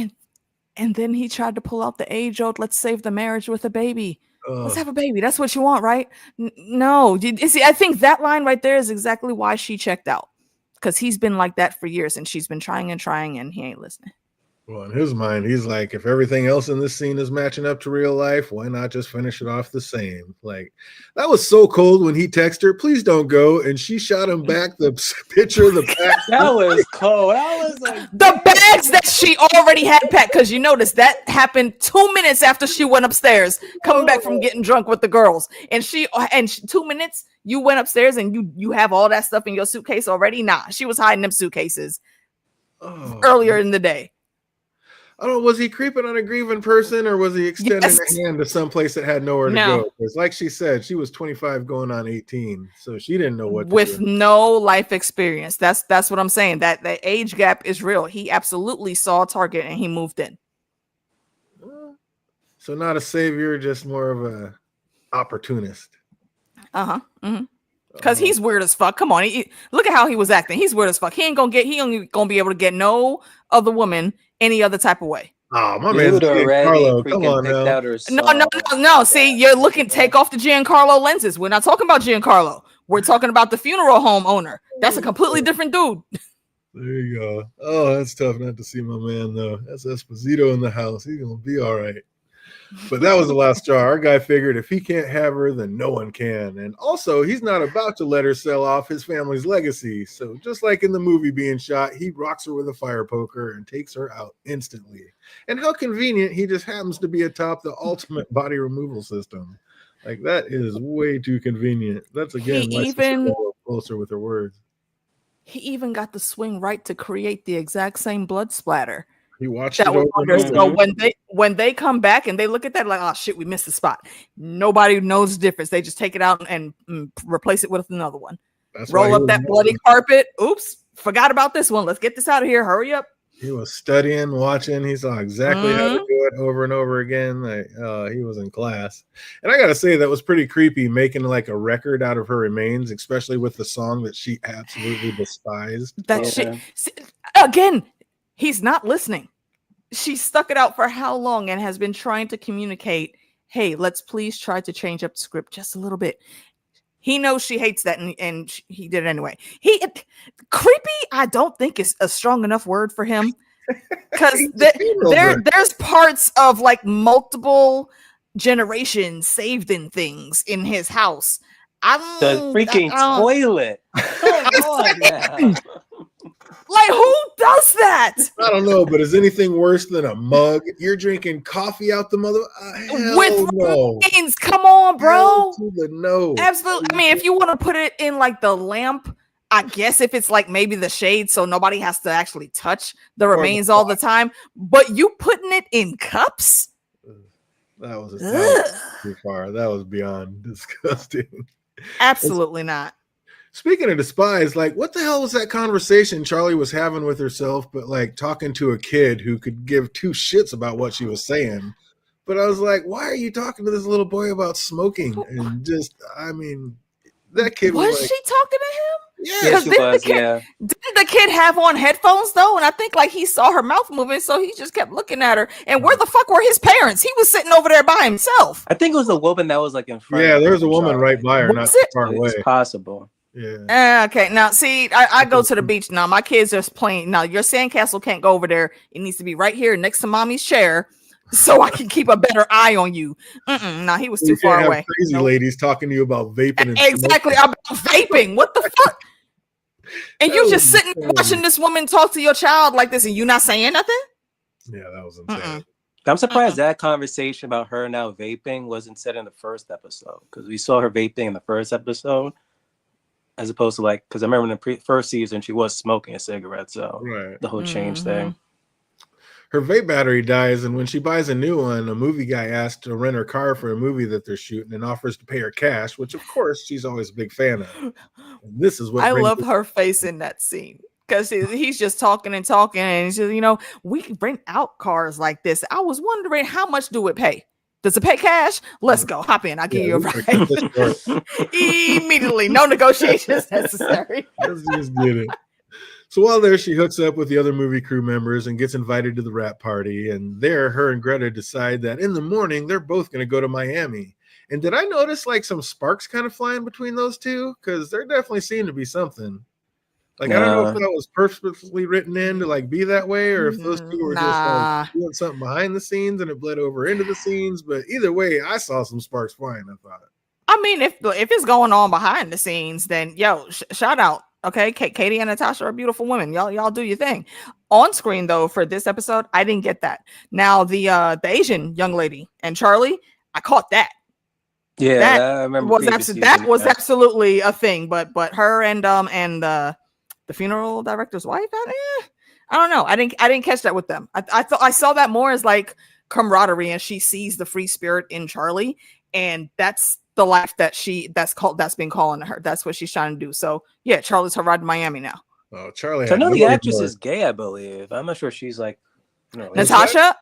And then he tried to pull out the age-old, let's save the marriage with a baby. Let's have a baby. That's what you want, right? No. You see, I think that line right there is exactly why she checked out, because he's been like that for years, and she's been trying, and he ain't listening. Well, in his mind, he's like, if everything else in this scene is matching up to real life, why not just finish it off the same? Like, that was so cold when he texted her, please don't go. And she shot him back the picture of the back. That was cold. That was like the bags that she already had packed. Because you notice that happened 2 minutes after she went upstairs, coming back from getting drunk with the girls. And 2 minutes, you went upstairs and you have all that stuff in your suitcase already? Nah, she was hiding them suitcases earlier in the day. I don't know, was he creeping on a grieving person, or was he extending a hand to someplace that had nowhere to go? Because like she said, she was 25 going on 18, so she didn't know what with no life experience. That's what I'm saying. That the age gap is real. He absolutely saw a target and he moved in. So not a savior, just more of a opportunist. Because he's weird as fuck. Come on, look at how he was acting. He's weird as fuck. He ain't gonna be able to get no other woman any other type of way. Oh, my man, Giancarlo, come on now. No. See, you're looking. Take off the Giancarlo lenses. We're not talking about Giancarlo. We're talking about the funeral home owner. That's a completely different dude. There you go. Oh, that's tough not to see my man though. That's Esposito in the house. He's gonna be all right. But that was the last straw. Our guy figured if he can't have her, then no one can. And also, he's not about to let her sell off his family's legacy. So just like in the movie being shot, he rocks her with a fire poker and takes her out instantly. And how convenient, he just happens to be atop the ultimate body removal system. Like, that is way too convenient. That's, again, why she's closer with her words. He even got the swing right to create the exact same blood splatter. He watched it over. So when they come back and they look at that, like, oh shit, we missed the spot. Nobody knows the difference. They just take it out and replace it with another one. Roll up that bloody carpet. Oops, forgot about this one. Let's get this out of here. Hurry up. He was studying, watching. He saw exactly how to do it over and over again. Like, he was in class. And I gotta say, that was pretty creepy, making like a record out of her remains, especially with the song that she absolutely despised. Again. He's not listening. She stuck it out for how long and has been trying to communicate, hey, let's please try to change up the script just a little bit. He knows she hates that, and he did it anyway. Creepy, I don't think is a strong enough word for him, because there's parts of like multiple generations saved in things in his house. The freaking toilet. Come on now. Like, who does that? I don't know, but is anything worse than a mug? You're drinking coffee out the mother with remains. Come on, bro. No, absolutely. I mean, if you want to put it in like the lamp, I guess if it's like maybe the shade, so nobody has to actually touch the remains all the time. But you putting it in cups? That was too far. That was beyond disgusting. Absolutely not. Speaking of despise, like, what the hell was that conversation Charlie was having with herself, but like talking to a kid who could give two shits about what she was saying? But I was like, why are you talking to this little boy about smoking? And just, I mean, that kid was like, she talking to him? yeah, Yeah, she was. Yeah. Didn't the kid have on headphones though? And I think like he saw her mouth moving, so he just kept looking at her. And where the fuck were his parents? He was sitting over there by himself. I think it was a woman that was like in front. Yeah, there was a woman right by her, not too far away. It's possible. Yeah. Okay, now see, I go to the beach now. My kids are playing. Now your sandcastle can't go over there. It needs to be right here next to mommy's chair, so I can keep a better eye on you. Nah, he was too far away. Crazy ladies talking to you about vaping. And exactly, smoking. about vaping. What the fuck? And you just sitting there watching this woman talk to your child like this, and you not saying nothing? Yeah, that was insane. I'm surprised that conversation about her now vaping wasn't said in the first episode, because we saw her vaping in the first episode, as opposed to like, because I remember in the first season she was smoking a cigarette, so the whole change thing. Her vape battery dies, and when she buys a new one, a movie guy asks to rent her car for a movie that they're shooting and offers to pay her cash, which of course she's always a big fan of. And this is what I love her face in that scene, because he's just talking and talking, and he's just, you know, we can rent out cars like this. I was wondering, how much do it pay? Does it pay cash? Let's go. Hop in. I'll give you a ride. Immediately. No negotiations necessary. Let's just get it. So while there, she hooks up with the other movie crew members and gets invited to the wrap party. And there, her and Greta decide that in the morning, they're both going to go to Miami. And did I notice like some sparks kind of flying between those two? Because there definitely seemed to be something. Like, I don't know if that was purposely written in to like be that way, or if those two were just like doing something behind the scenes and it bled over into the scenes. But either way, I saw some sparks flying, I thought. I mean, if it's going on behind the scenes, then yo, shout out. Okay, Katie and Natasha are beautiful women. Y'all do your thing. On screen though, for this episode, I didn't get that. Now the Asian young lady and Charlie, I caught that. Yeah, that I remember was absolutely a thing. But her and the funeral director's wife, I don't know. I didn't catch that with them. I thought I saw that more as like camaraderie, and she sees the free spirit in Charlie, and that's the life that's been calling to her. That's what she's trying to do. So yeah, Charlie's her ride to Miami now. Oh, Charlie. So I know the actress is gay, I believe. I'm not sure she's like, you know, Natasha.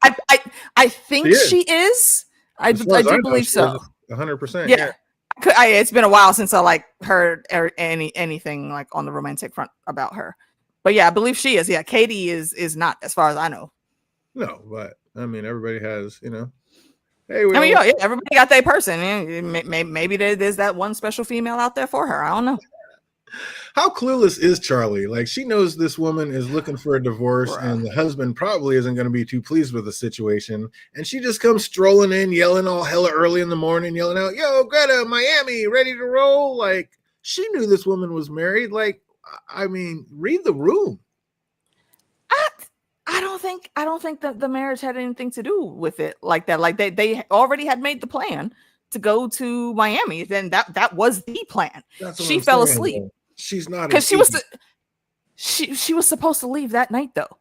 I think she is. I do believe so. 100%. Yeah. It's been a while since I like heard anything like on the romantic front about her. But yeah, I believe she is. Yeah, Katie is not, as far as I know. No, but I mean, everybody has, you know. Hey, yeah, everybody got their person. Maybe there's that one special female out there for her. I don't know. How clueless is Charlie? Like, she knows this woman is looking for a divorce, and the husband probably isn't going to be too pleased with the situation. And she just comes strolling in, yelling all hella early in the morning, yelling out, "Yo, Greta, Miami, ready to roll!" Like, she knew this woman was married. Like, I mean, read the room. I don't think that the marriage had anything to do with it like that. Like they already had made the plan to go to Miami. Then that was the plan. She fell asleep. She's not, because she was supposed to leave that night though,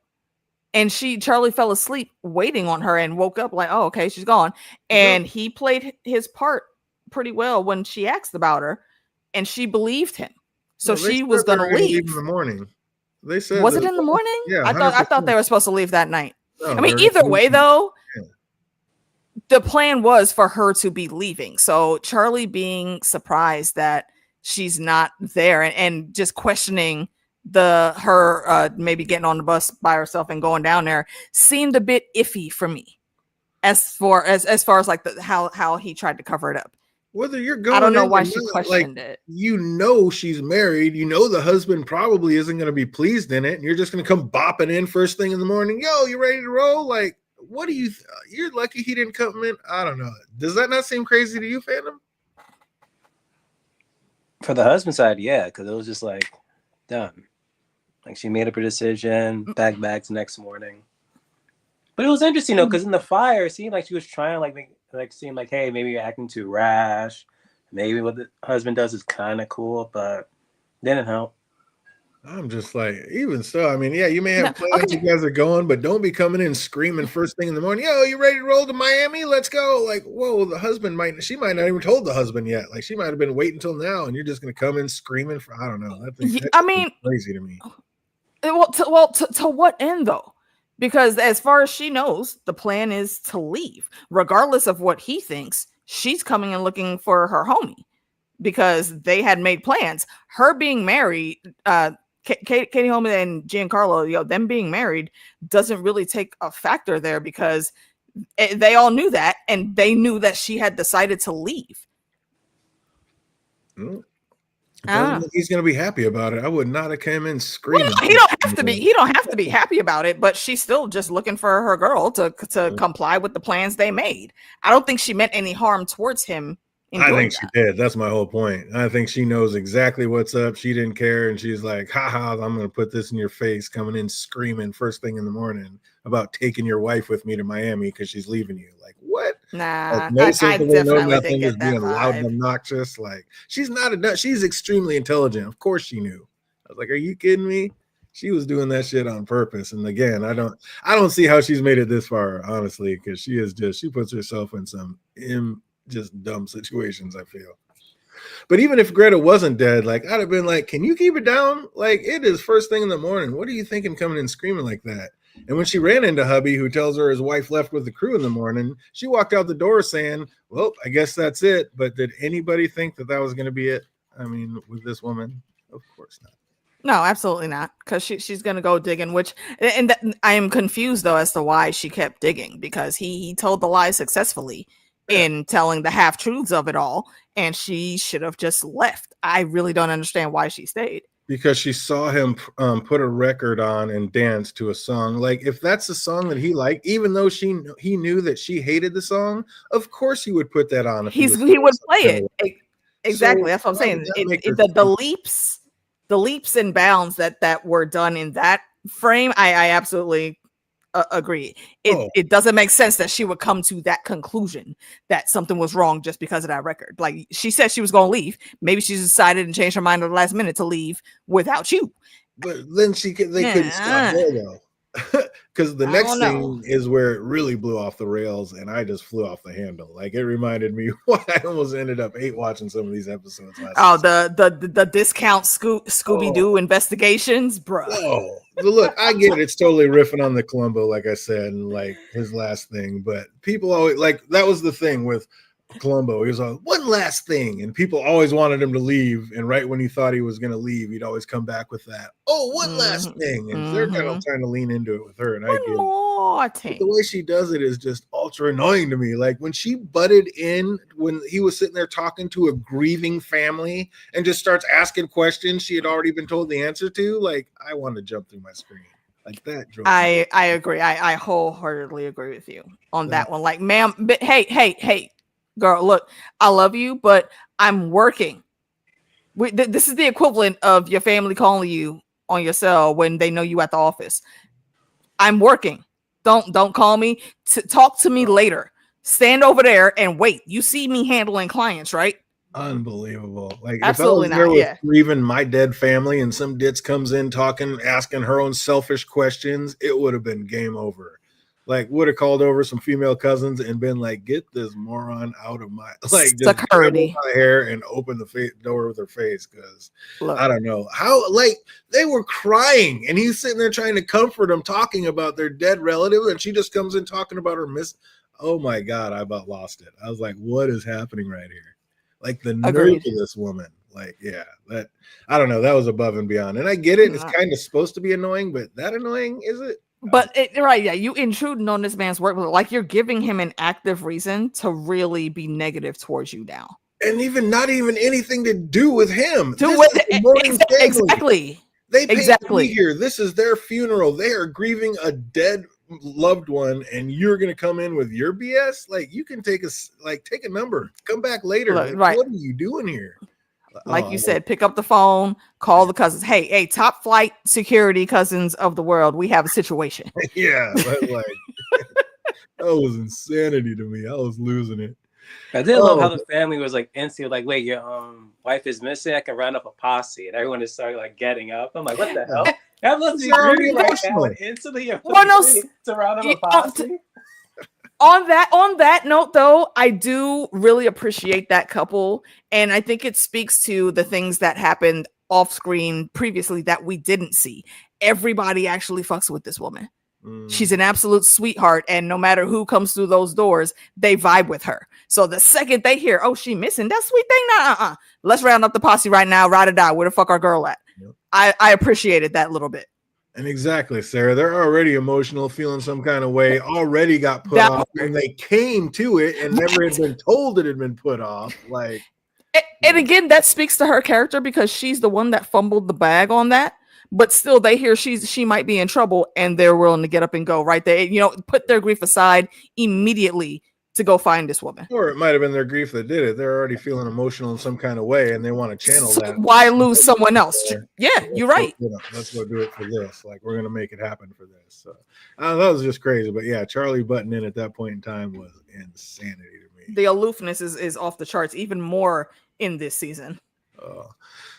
and Charlie fell asleep waiting on her and woke up like, oh, okay, she's gone. And he played his part pretty well when she asked about her, and she believed him. So she was gonna leave in the morning. They said, was it in the morning? Yeah, I thought they were supposed to leave that night. No, I mean, either way though, the plan was for her to be leaving. So Charlie being surprised that she's not there and just questioning her maybe getting on the bus by herself and going down there seemed a bit iffy for me, as far as like how he tried to cover it up. Whether you're going, I don't know why she questioned it. You know she's married. You know the husband probably isn't going to be pleased in it, and you're just going to come bopping in first thing in the morning. Yo, you ready to roll? Like, what do you? You're lucky he didn't come in. I don't know. Does that not seem crazy to you, Phantom? For the husband side, yeah, because it was just like done. Like she made up her decision, back the next morning. But it was interesting though, because in the fire, it seemed like she was trying seem like, hey, maybe you're acting too rash. Maybe what the husband does is kind of cool, but didn't help. I'm just like, even so, I mean, yeah, you may No, have plans you okay. guys are going, but don't be coming in screaming first thing in the morning. Yo, you ready to roll to Miami? Let's go. Like, whoa, she might not even told the husband yet. Like, she might have been waiting until now, and you're just gonna come in screaming for, I don't know. That I just seems mean, crazy to me. to what end though? Because as far as she knows, the plan is to leave, regardless of what he thinks. She's coming and looking for her homie because they had made plans. Her being married, Katie Holman and Giancarlo, them being married doesn't really take a factor there because they all knew that, and they knew that she had decided to leave. Mm. Doesn't look he's gonna be happy about it. I would not have come in screaming. Well, he don't have to be. He don't have to be happy about it. But she's still just looking for her girl to comply with the plans they made. I don't think she meant any harm towards him. I think she did. That's my whole point. I think she knows exactly what's up. She didn't care, and she's like, "Ha, I'm gonna put this in your face," coming in screaming first thing in the morning about taking your wife with me to Miami because she's leaving you. Like, what? Nah, like, no I sensible, no definitely nothing, didn't just get that being loud and vibe. obnoxious. Like, she's not a nut. She's extremely intelligent. Of course she knew. I was like, are you kidding me? She was doing that shit on purpose. And again, I don't see how she's made it this far, honestly, because she puts herself in some just dumb situations, I feel. But even if Greta wasn't dead, like, I'd have been like, can you keep it down? Like, it is first thing in the morning. What are you thinking coming in screaming like that? And when she ran into hubby, who tells her his wife left with the crew in the morning, she walked out the door saying, well, I guess that's it. But did anybody think that was going to be it? I mean, with this woman, of course not. No, absolutely not. Because she's going to go digging, I am confused, though, as to why she kept digging, because he told the lie successfully in telling the half truths of it all. And she should have just left. I really don't understand why she stayed. Because she saw him put a record on and dance to a song. Like, if that's the song that he liked, even though he knew that she hated the song, of course he would put that on. If he would play it. Exactly. So that's what I'm saying. The leaps and bounds that were done in that frame, I absolutely agree. It doesn't make sense that she would come to that conclusion that something was wrong just because of that record. Like, she said she was going to leave. Maybe she decided and changed her mind at the last minute to leave without you. But then they couldn't stop there, though. Because the next thing is where it really blew off the rails, and I just flew off the handle. Like, it reminded me why I almost ended up hate watching some of these episodes last season. The discount Scooby-Doo investigations, bro. Oh, look, I get it. It's totally riffing on the Columbo, like I said, and like his last thing. But people always, like, that was the thing with Columbo. He was like, one last thing, and people always wanted him to leave. And right when he thought he was going to leave, he'd always come back with that. Oh, one last thing, and they're kind of trying to lean into it with her. And one more thing. The way she does it is just ultra annoying to me. Like, when she butted in when he was sitting there talking to a grieving family and just starts asking questions she had already been told the answer to. Like, I want to jump through my screen. Like that. I agree. I wholeheartedly agree with you on that one. Like, ma'am, but hey. Girl, look, I love you, but I'm working. This is the equivalent of your family calling you on your cell when they know you at the office. I'm working. Don't call me. Talk to me later. Stand over there and wait. You see me handling clients, right? Unbelievable. Like, absolutely if I was there with grieving my dead family and some ditz comes in talking, asking her own selfish questions, it would have been game over. Like, would have called over some female cousins and been like, get this moron out of my, like, just grab my hair and open the door with her face. Because I don't know how, like, they were crying and he's sitting there trying to comfort them, talking about their dead relative, and she just comes in talking about her oh my God, I about lost it. I was like, what is happening right here? Like, the nerve of this woman. Like, yeah, that, I don't know, that was above and beyond. And I get it, it's kind of supposed to be annoying, but that annoying, is it? But you intruding on this man's work, like, you're giving him an active reason to really be negative towards you now, and not even anything to do with him. Exactly. They paid to be here. This is their funeral. They are grieving a dead loved one, and you're gonna come in with your BS. Like, you can take a number, come back later. Like, what are you doing here? Like you said, pick up the phone, call the cousins. Hey, top flight security cousins of the world, we have a situation. Yeah, like, that was insanity to me. I was losing it. I did love how Oh, the family was like instantly like, wait, your wife is missing. I can round up a posse, and everyone just started like getting up. I'm like, what the hell? That must be they're already really right now. emotional. And instantly, you're Well, no, to round up a you- posse. on that note, though, I do really appreciate that couple, and I think it speaks to the things that happened off screen previously that we didn't see. Everybody actually fucks with this woman. She's an absolute sweetheart, and no matter who comes through those doors, they vibe with her. So the second they hear, "Oh, she missing that sweet thing," nah, let's round up the posse right now, ride or die. Where the fuck our girl at? Yep. I appreciated that little bit. And exactly, Sarah. They're already emotional, feeling some kind of way. Already got put off, and they came to it and never had been told it had been put off. Like, and again, that speaks to her character because she's the one that fumbled the bag on that. But still, they hear she might be in trouble, and they're willing to get up and go right there. You know, put their grief aside immediately to go find this woman. or it might have been their grief that did it. They're already feeling emotional in some kind of way, and they want to channel that. Why lose someone else? Yeah, you're right. Let's go do it for this. Like, we're gonna make it happen for this. So that was just crazy. But yeah, Charlie butting in at that point in time was insanity to me. The aloofness is off the charts, even more in this season.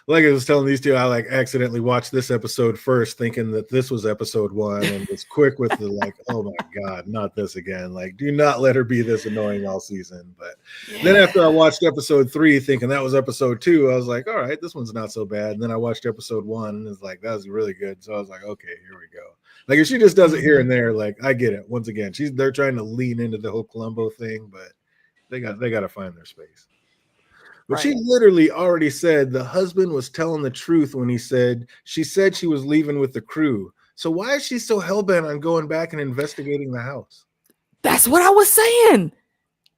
Like I was telling these two, I like accidentally watched this episode first, thinking that this was episode 1, and was quick with the like, oh my god, not this again. Like, do not let her be this annoying all season. But then after I watched episode 3, thinking that was episode 2, I was like, all right, this one's not so bad. And then I watched episode 1, and it's like, that was really good. So I was like, okay, here we go. Like, if she just does it here and there, like, I get it. Once again, they're trying to lean into the whole Columbo thing, but they got to find their space. But she literally already said the husband was telling the truth when she said she was leaving with the crew. So why is she so hellbent on going back and investigating the house? That's what I was saying.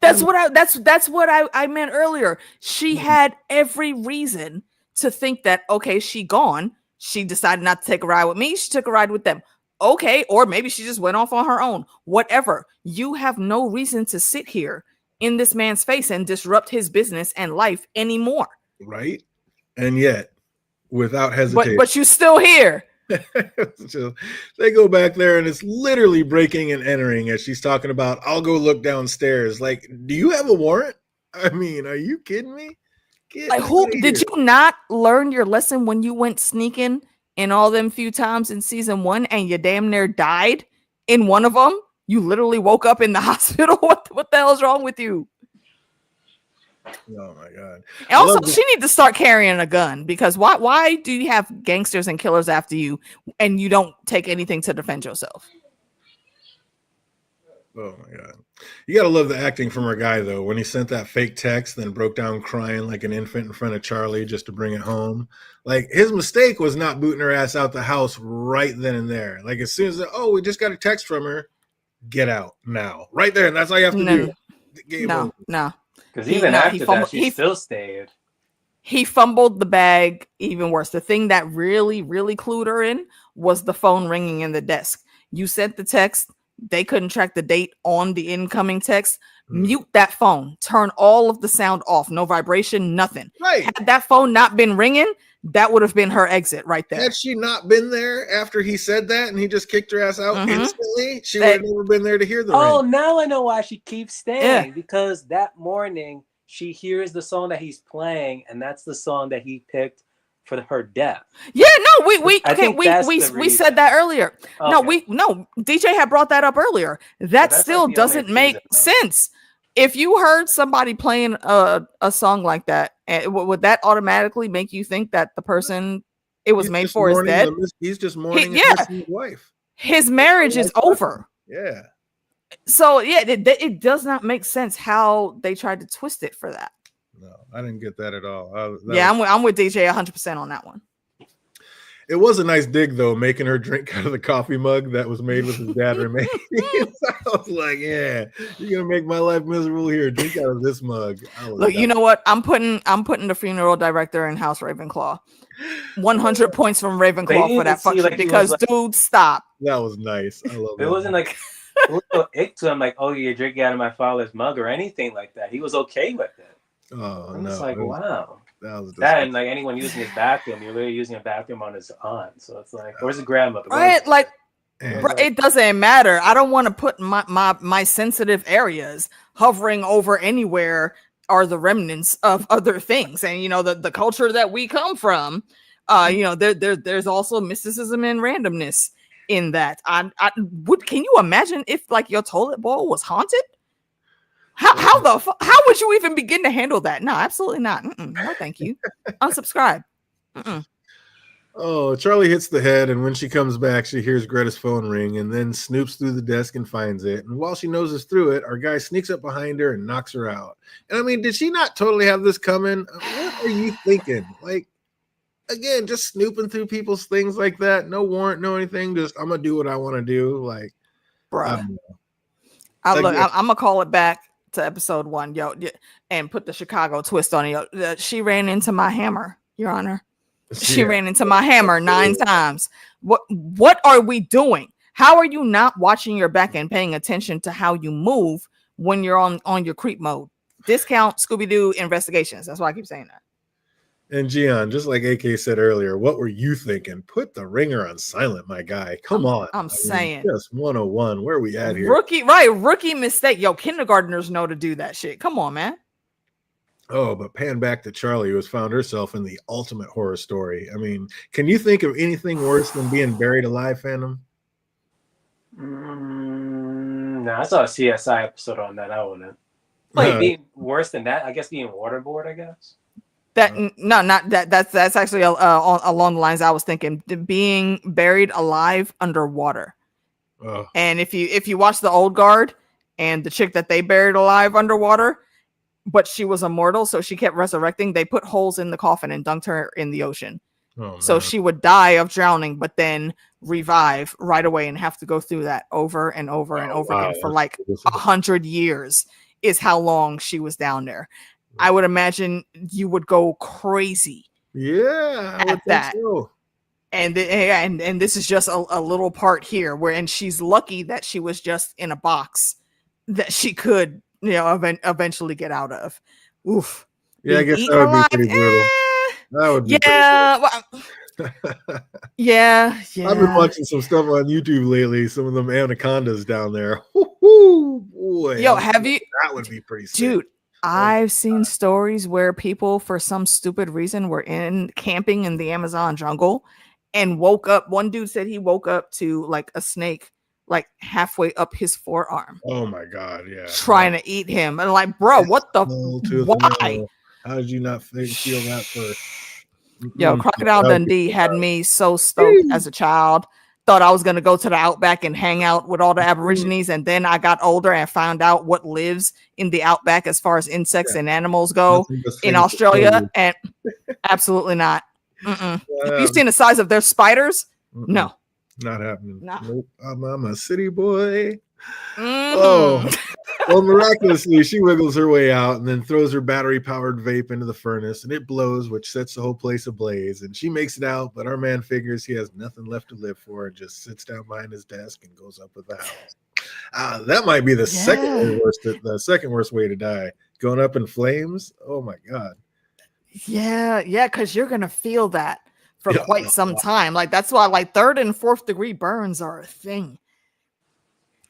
That's what I meant earlier. She had every reason to think that, okay, she gone. She decided not to take a ride with me. She took a ride with them. Okay, or maybe she just went off on her own. Whatever. You have no reason to sit here in this man's face and disrupt his business and life anymore. Right? And yet, without hesitation. But you're still here. So they go back there and it's literally breaking and entering as she's talking about, I'll go look downstairs. Like, do you have a warrant? I mean, are you kidding me? Like, who did you not learn your lesson when you went sneaking in all them few times in season 1 and you damn near died in one of them? You literally woke up in the hospital. What the hell is wrong with you? Oh my god! And also, she needs to start carrying a gun, because why do you have gangsters and killers after you and you don't take anything to defend yourself? Oh my god! You gotta love the acting from her guy though. When he sent that fake text, then broke down crying like an infant in front of Charlie just to bring it home. Like, his mistake was not booting her ass out the house right then and there. Like, as soon as we just got a text from her. Get out now, right there, and that's all you have to do. No. Because even after that, she still stayed. He fumbled the bag even worse. The thing that really, really clued her in was the phone ringing in the desk. You sent the text. They couldn't track the date on the incoming text. Mute that phone. Turn all of the sound off. No vibration, nothing. Right. Had that phone not been ringing, that would have been her exit right there. Had she not been there after he said that and he just kicked her ass out instantly, she would have never been there to hear the ring. Now I know why she keeps staying. Because that morning she hears the song that he's playing, and that's the song that he picked for her death. Yeah, no, we said that earlier. Okay. No, DJ had brought that up earlier. That still doesn't make sense. If you heard somebody playing a song like that, would that automatically make you think that the person it was made for is dead? He's just mourning his wife. His marriage is over. Yeah. So yeah, it does not make sense how they tried to twist it for that. No, I didn't get that at all. I'm with DJ 100% on that one. It was a nice dig, though, making her drink out of the coffee mug that was made with his dad remaining. I was like, yeah, you're gonna make my life miserable here. Drink out of this mug. Look, you know what? I'm putting the funeral director in House Ravenclaw. 100 points from Ravenclaw for that function, because dude, stop. That was nice. I love it. It wasn't like it was no ick to him, like, oh, you're drinking out of my father's mug or anything like that. He was okay with it. Oh, I'm just like, wow. That and like anyone using his bathroom, you're literally using a bathroom on his aunt. So it's like, where's the grandmother? Right, like And It doesn't matter. I don't want to put my sensitive areas hovering over anywhere are the remnants of other things. And the culture that we come from, there's also mysticism and randomness in that. Can you imagine if like your toilet bowl was haunted? How would you even begin to handle that? No, absolutely not. No, thank you. Unsubscribe. Oh, Charlie hits the head, and when she comes back, she hears Greta's phone ring and then snoops through the desk and finds it. And while she noses through it, our guy sneaks up behind her and knocks her out. And I mean, did she not totally have this coming? What are you thinking? Like, again, just snooping through people's things like that. No warrant, no anything. Just, I'm going to do what I want to do. Like, bruh. I'm going to call it back to episode 1, and put the Chicago twist on it. She ran into my hammer, Your Honor. She ran into my hammer 9 times. What are we doing? How are you not watching your back and paying attention to how you move when you're on your creep mode? Discount Scooby-Doo investigations. That's why I keep saying that. And Gian, just like AK said earlier, what were you thinking? Put the ringer on silent, my guy. Come on. I'm saying. Just 101. Where are we at here? Rookie mistake. Yo, kindergartners know to do that shit. Come on, man. Oh, but pan back to Charlie, who has found herself in the ultimate horror story. I mean, can you think of anything worse than being buried alive, Phantom? No, I saw a CSI episode on that. I wouldn't. Like being worse than that, I guess being waterboard, I guess. That's actually along the lines I was thinking. Being buried alive underwater. And if you watch The Old Guard and the chick that they buried alive underwater, but she was immortal, so she kept resurrecting. They put holes in the coffin and dunked her in the ocean. So she would die of drowning, but then revive right away and have to go through that over and over and over again for like 100 years is how long she was down there. I would imagine you would go crazy. Yeah, at that. So. And this is just a little part here and she's lucky that she was just in a box that she could eventually get out of. Oof. Yeah, I guess that would be pretty brutal. That would be yeah. I've been watching some stuff on YouTube lately. Some of them anacondas down there. Woo-hoo, boy. Yo, have you? That would be pretty sick. Dude, I've seen stories where people, for some stupid reason, were camping in the Amazon jungle and woke up. One dude said he woke up to like a snake like halfway up his forearm. Oh my God, yeah. Trying to eat him. And like, bro, what the why? How did you not feel that first? Yo, Crocodile Dundee had me so stoked as a child. Thought I was gonna go to the outback and hang out with all the Aborigines, and then I got older and found out what lives in the outback as far as insects and animals go in Australia, and absolutely not. Have you seen the size of their spiders? No. Not happening. No. Nope. I'm a city boy. Oh, well, miraculously, she wiggles her way out and then throws her battery-powered vape into the furnace, and it blows, which sets the whole place ablaze. And she makes it out, but our man figures he has nothing left to live for and just sits down behind his desk and goes up with the house. That might be the second worst way to die. Going up in flames. Oh my God. Yeah, because you're gonna feel that for quite some time. Like that's why like 3rd and 4th degree burns are a thing.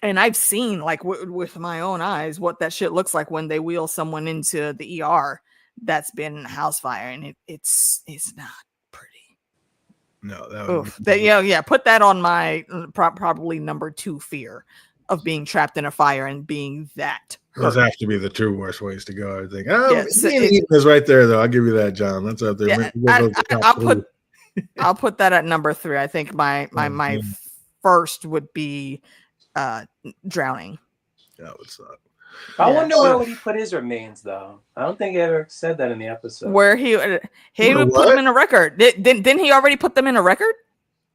And I've seen like with my own eyes what that shit looks like when they wheel someone into the ER that's been in a house fire, and it's not pretty. No, that would put that on my probably number 2 fear of being trapped in a fire and being that hurt. Those have to be the 2 worst ways to go, I think. Eating is right there though. I'll give you that, John. That's up there. Yeah, I'll put that at number 3. I think my first would be drowning. That would suck. I wonder where would he put his remains though. I don't think he ever said that in the episode. Where he would put them in a record. Didn't he already put them in a record?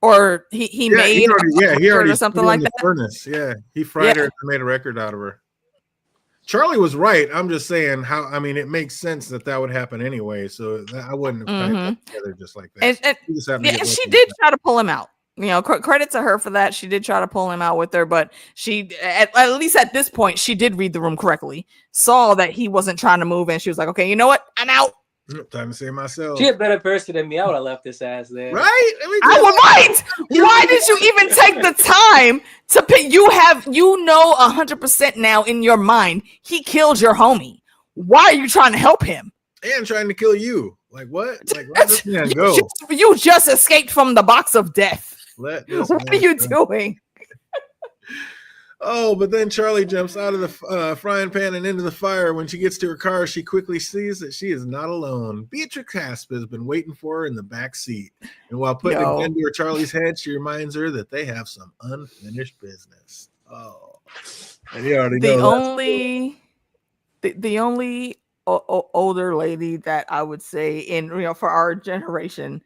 Or he made he already or something like that. Furnace. Yeah, he fried her and made a record out of her. Charlie was right. I'm just saying it makes sense that would happen anyway. So I wouldn't have tied it together just like that. And she did try to pull him out. Credit to her for that. She did try to pull him out with her, but she, at least at this point, she did read the room correctly, saw that he wasn't trying to move, and she was like, okay, you know what? I'm out. Time to say myself. She a better person than me. I would have left this ass there. Right? I would right. Why did you even take the time to pick? You know 100% now in your mind he killed your homie. Why are you trying to help him? And trying to kill you. Like what? Like let this man go. You just escaped from the box of death. Let this What are you doing? Oh, but then Charlie jumps out of the frying pan and into the fire. When she gets to her car, she quickly sees that she is not alone. Beatrix Hasp has been waiting for her in the back seat. And while putting a gun to her Charlie's head, she reminds her that they have some unfinished business. Oh, and you already know the only older lady that I would say for our generation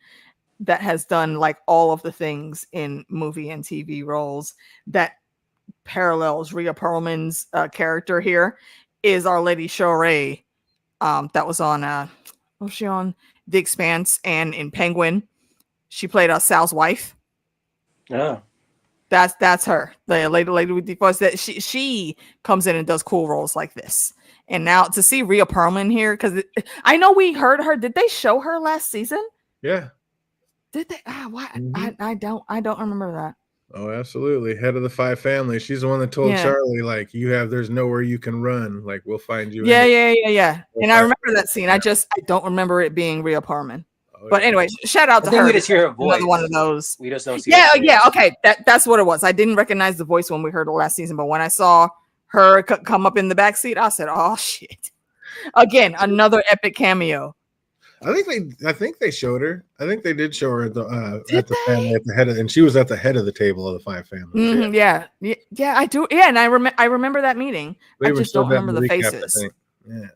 that has done like all of the things in movie and TV roles that parallels Rhea Perlman's character here is Our Lady Shorey. That was on was she on The Expanse and in Penguin? She played Sal's wife. Oh, that's her. The lady with the voice that she comes in and does cool roles like this. And now to see Rhea Perlman here, because I know we heard her. Did they show her last season? Yeah. Did they? Why? Mm-hmm. I don't remember that. Oh, absolutely. Head of the five family. She's the one that told Charlie, like, there's nowhere you can run. Like, we'll find you. Yeah. And I remember that scene. I don't remember it being Rhea Perlman. Oh, but anyway, shout out to her. We just hear her voice. Another one of those. We just don't see. Yeah. Okay, that's what it was. I didn't recognize the voice when we heard it last season, but when I saw her come up in the back seat, I said, "Oh shit!" Again, another epic cameo. I think they showed her. I think they did show her at the family at the head of, and she was at the head of the table of the five families. Mm-hmm, yeah, I do. Yeah, and I remember that meeting. I just don't remember the faces. Yeah.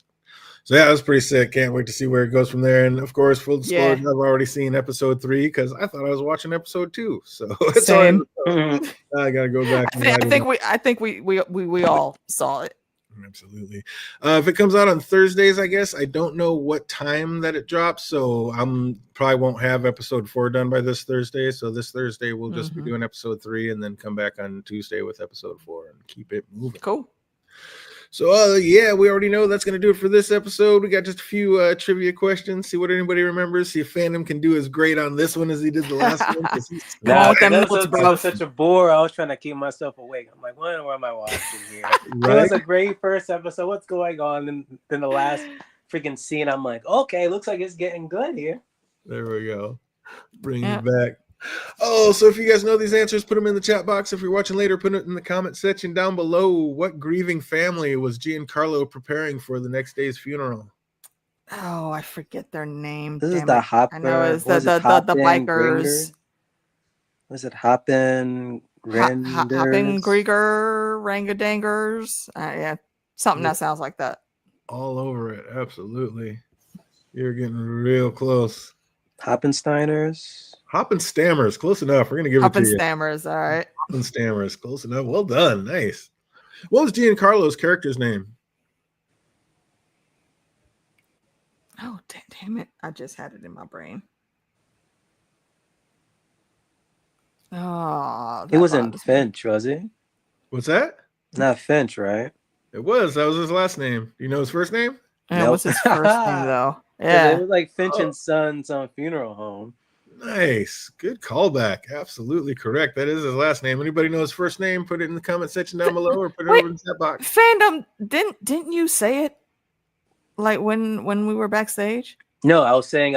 So that was pretty sick. Can't wait to see where it goes from there. And of course, full disclosure, I've already seen episode 3 because I thought I was watching episode 2. So same. I gotta go back. I think we all saw it. Absolutely. If it comes out on Thursdays, I guess I don't know what time that it drops, so probably won't have episode 4 done by this Thursday. So this Thursday we'll just be doing episode 3 and then come back on Tuesday with episode 4 and keep it moving. Cool. So we already know that's going to do it for this episode. We got just a few trivia questions. See what anybody remembers. See if Fandom can do as great on this one as he did the last one. That was such a bore. I was trying to keep myself awake. I'm like, what am I watching here? Right? It was a great first episode. What's going on? And then the last freaking scene, I'm like, okay, looks like it's getting good here. There we go. Bring it back. Oh, so if you guys know these answers, put them in the chat box. If you're watching later, put it in the comment section down below. What grieving family was Giancarlo preparing for the next day's funeral? Oh, I forget their name. This is the Hopper. I know it's the bikers. Was it Hoppin? Hoppin Grieger, Rangadangers. Yeah, something that sounds like that. All over it, absolutely. You're getting real close. Hoppensteiners. Hoppenstammers, close enough. We're gonna give it to you. Hoppenstammers, all right. Hoppenstammers, close enough. Well done, nice. What was Giancarlo's character's name? Oh, damn it! I just had it in my brain. Oh, it wasn't Finch, was it? What's that? Not Finch, right? It was. That was his last name. Do you know his first name? Yeah, what's his first name though? Yeah, it was like Finch and Sons on Funeral Home. Nice. Good callback. Absolutely correct. That is his last name. Anybody know his first name? Put it in the comment section down below or put it over in the chat box. Fandom, didn't you say it like when we were backstage? No, I was saying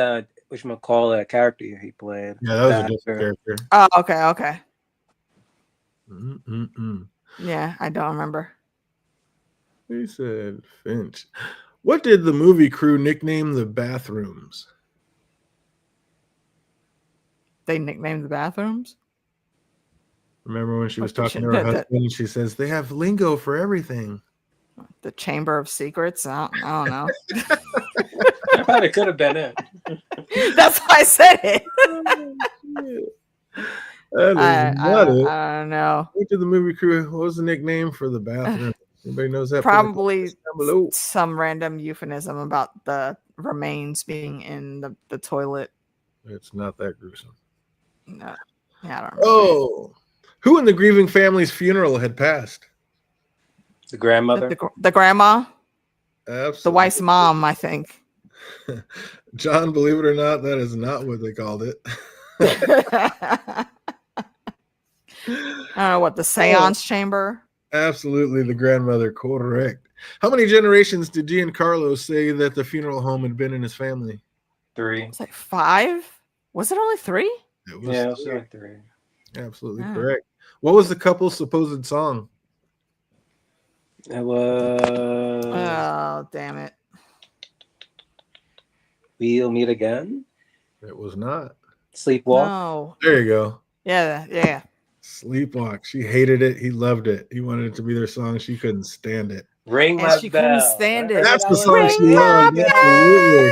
whatchamacallit character he played. Yeah, that was a different character. Oh, okay. Mm-mm-mm. Yeah, I don't remember. He said Finch. What did the movie crew nickname the bathrooms? They nicknamed the bathrooms? Remember when she was talking to her husband, she says, they have lingo for everything. The Chamber of Secrets? I don't know. I thought it could have been it. That's why I said it. That is not it. I don't know. What did the movie crew, what was the nickname for the bathroom? Anybody knows that? Probably some random euphemism about the remains being in the toilet. It's not that gruesome. No. Yeah, I don't remember. Oh, who in the grieving family's funeral had passed? The grandmother. The grandma. Absolutely. The wife's mom, I think. John, believe it or not, that is not what they called it. I don't know what the seance chamber. Absolutely, the grandmother, correct. How many generations did Giancarlo say that the funeral home had been in his family? 3. It's like 5. Was it only 3? It was Yeah, it was three. like 3. Absolutely Yeah. correct. What was the couple's supposed song? It was Oh, damn it. We'll Meet Again. It was not. Sleepwalk. No. There you go. Yeah. Sleepwalk. She hated it. He loved it. He wanted it to be their song. She couldn't stand it. Ring And My she Bell. couldn't stand it. That's That the was song Ring she My loved. Bell. Absolutely.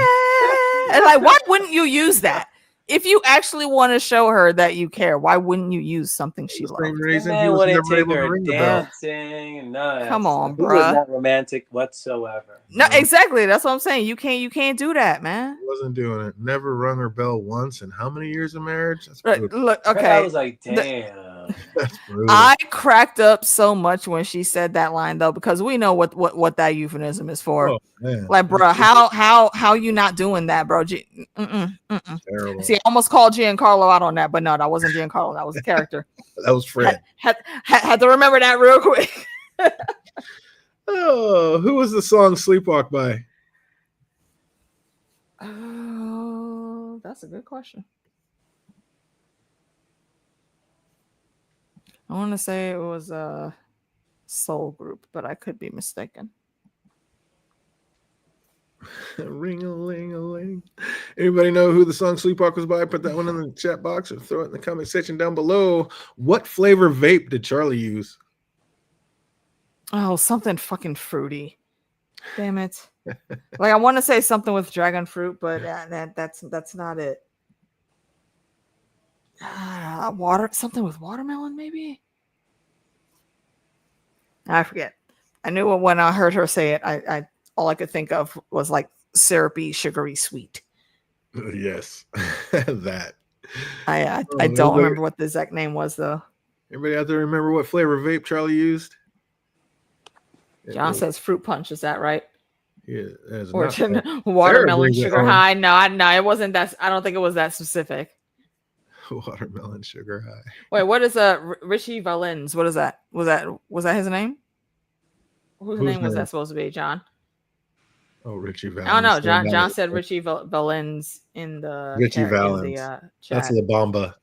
And like, why wouldn't you use that? If you actually want to show her that you care, why wouldn't you use something she The same loved? The reason he man was wouldn't never take able to her ring the bell. dancing and none of that Come on, stuff. He was bruh. not romantic whatsoever. No, No. exactly. That's what I'm saying. You can't do that, man. He wasn't doing it. Never rung her bell once in how many years of marriage? That's Look, brutal. look, I okay. was like, damn. That's brutal. I cracked up so much when she said that line though, because we know what that euphemism is for. Oh man. Like, bro, how you not doing that, bro? Terrible. See, I almost called Giancarlo out on that, but no, that wasn't Giancarlo. That was a character. That was Fred. Had to remember that real quick. Oh, who was the song Sleepwalk by? Oh, that's a good question. I want to say it was a soul group, but I could be mistaken. Ring-a-ling-a-ling. Anybody know who the song Sleepwalk was by? Put that one in the chat box or throw it in the comment section down below. What flavor vape did Charlie use? Oh, something fucking fruity. Damn it. Like, I want to say something with dragon fruit, but that's not it. Something with watermelon, maybe? I forget. I knew it when I heard her say it. I all I could think of was like syrupy, sugary, sweet. Yes, that. I don't everybody- remember what the exact name was though. Everybody out there remember what flavor vape Charlie used? John says fruit punch. Is that right? Yeah, that's Or not watermelon brings it sugar home. high? No, it wasn't that. I don't think it was that specific. watermelon sugar high. Wait, what is Richie Valens? What is that? Was that his name? Whose name was that supposed to be? John? Oh, Richie Valens. I don't know. John said Richie Valens in the Richie chat. Valens. That's La Bamba.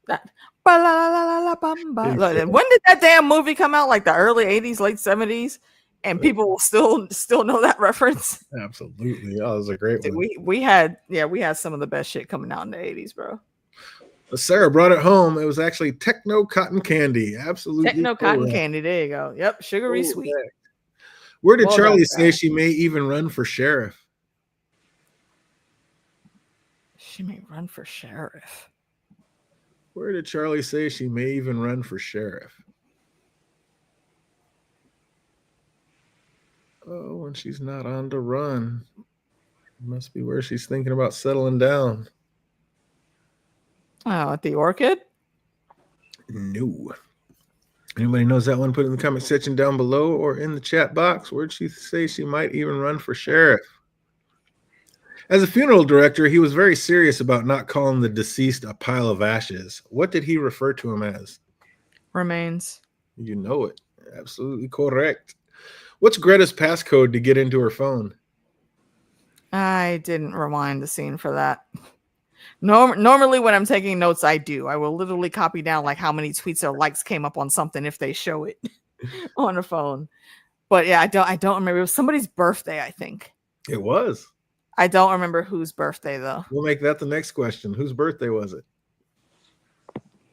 Look, when did that damn movie come out? Like the early 80s, late 70s? And people will still know that reference. Absolutely. Oh, that was a great Dude, one. we had some of the best shit coming out in the 80s, bro. But Sarah brought it home. It was actually Techno Cotton Candy. Absolutely. Techno cotton correct. candy. There you go. Yep, sugary sweet. Correct. Where did Well Charlie done, say guys. she may even run for sheriff? She may run for sheriff. Where did Charlie say she may even run for sheriff? Oh, when she's not on to run. Must be where she's thinking about settling down. Oh, at the Orchid? No. Anybody knows that one? Put it in the comment section down below or in the chat box. Where'd she say she might even run for sheriff? As a funeral director, he was very serious about not calling the deceased a pile of ashes. What did he refer to him as? Remains. You know it. Absolutely correct. What's Greta's passcode to get into her phone? I didn't rewind the scene for that. Normally when I'm taking notes, I do. I will literally copy down like how many tweets or likes came up on something if they show it on the phone. But yeah, I don't remember. It was somebody's birthday, I think. It was. I don't remember whose birthday though. We'll make that the next question. Whose birthday was it?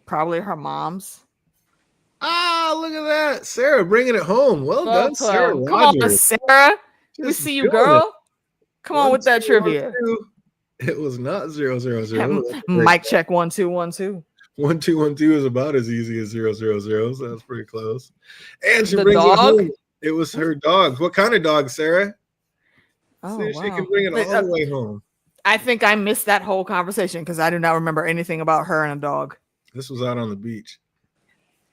Probably her mom's. Ah, look at that. Sarah bringing it home. Well done, Sarah Come on, Rogers. Sarah. We Just see you, killing girl. it. Come on with that 1, 2, trivia. 1, 2. It was not 0, 0, 0. Mic check 1 2 1 2. 1, 2, 1, 2 is about as easy as 0, 0, 0. So that's pretty close. And she The brings dog? it home. It was her dog. What kind of dog, Sarah? Oh, See if she wow. can bring it all the way home. I think I missed that whole conversation because I do not remember anything about her and a dog. This was out on the beach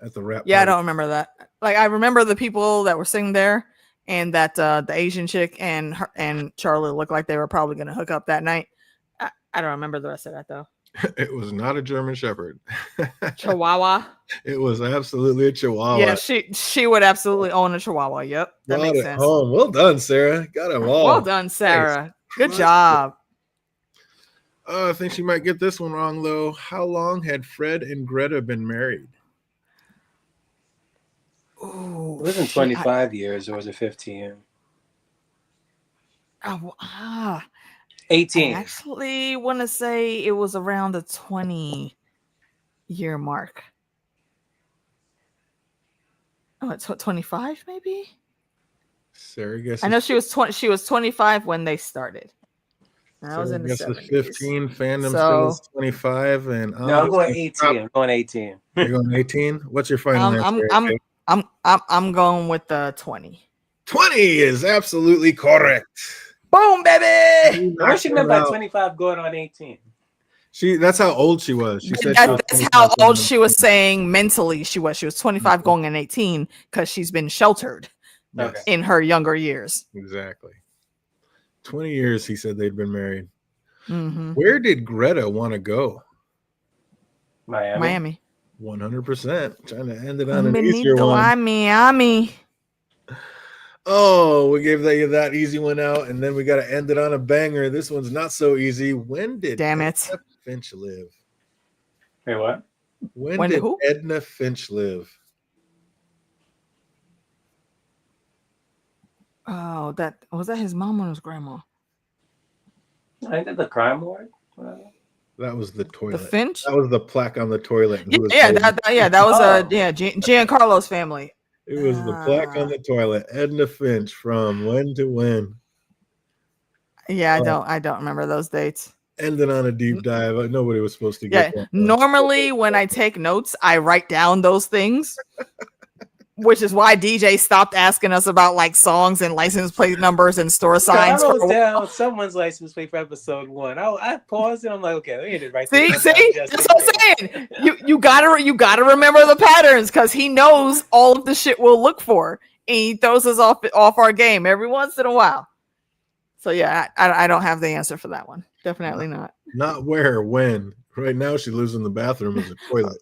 at the rap. Yeah, I party. don't remember that. Like, I remember the people that were sitting there, and that the Asian chick and her and Charlie looked like they were probably going to hook up that night. I don't remember the rest of that though. It was not a German Shepherd. Chihuahua. It was absolutely a Chihuahua. Yeah, she would absolutely own a Chihuahua. Yep, that Brought makes it sense. home. Well done, Sarah. Got them all. Well done, Sarah. Nice. Good job. I think she might get this one wrong though. How long had Fred and Greta been married? Ooh, It wasn't 25 years, or was it 15? 18. I actually want to say it was around the 20-year mark. Oh, it's 25 maybe? Sarah guesses. I know she was 20. She was 25 when they started. And I was in the 70s. 15. Fandom So- says 25, and No, I'm going 18. I'm going 18. You're going 18. What's your final answer? I'm going with the 20. 20 is absolutely correct. Boom, baby. What was she meant by 25 going on 18? That's how old she was. She said she was That's how 25 old she was saying mentally she was. She was 25 going in 18 because she's been sheltered Yes, Okay. in her younger years. exactly. 20 years he said they'd been married. Mm-hmm. Where did Greta want to go? Miami. 100%. Trying to end it on an easier Benito, one. Miami. Oh, we gave that easy one out, and then we got to end it on a banger. This one's not so easy. When did Damn it. Edna Finch live? Wait, what? When did who? Edna Finch live? Oh, was that his mom or his grandma? I think that's the crime ward. That was the toilet. The Finch? That was the plaque on the toilet. Who was Yeah, holding that was Oh. Giancarlo's family. It was the plaque on the toilet. Edna Finch from when to when. Yeah, I don't remember those dates. Ended on a deep dive. Nobody was supposed to get Yeah, that one. normally when I take notes, I write down those things, which is why DJ stopped asking us about like songs and license plate numbers and store signs. I wrote down someone's license plate for episode 1. I paused and I'm like, okay, we need to write this See, down just that's in what I'm case. saying. You gotta remember the patterns because he knows all of the shit we'll look for, and he throws us off our game every once in a while. So yeah, I don't have the answer for that one. Definitely not. Not where, when. Right now, she lives in the bathroom as a toilet.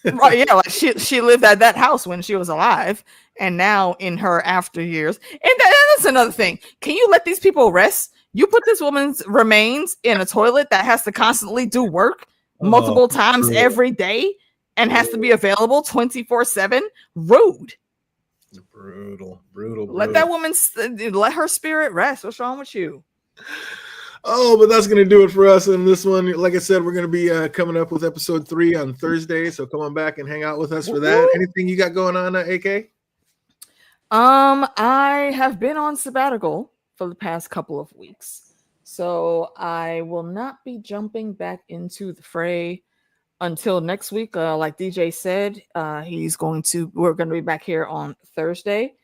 Right? Yeah, like she lived at that house when she was alive, and now in her after years. And that's another thing. Can you let these people rest? You put this woman's remains in a toilet that has to constantly do work multiple times true. every day and has to be available 24/7. Rude. Brutal. Let that woman let her spirit rest. What's wrong with you? Oh, but that's going to do it for us in this one. Like I said, we're going to be coming up with episode 3 on Thursday. So come on back and hang out with us for that. Woo-hoo. Anything you got going on, AK? I have been on sabbatical for the past couple of weeks. So I will not be jumping back into the fray until next week. Like DJ said, we're going to be back here on Thursday.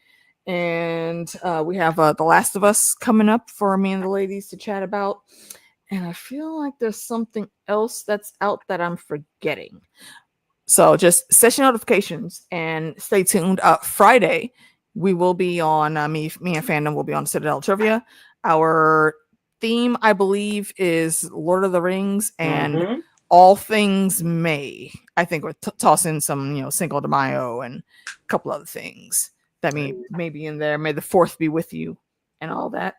And we have The Last of Us coming up for me and the ladies to chat about. And I feel like there's something else that's out that I'm forgetting. So just set your notifications and stay tuned. Friday, we will be on, me and Fandom will be on Citadel Trivia. Our theme, I believe, is Lord of the Rings and all things May. I think we're tossing some, Cinco de Mayo and a couple other things that may be in there. May the 4th be with you and all that.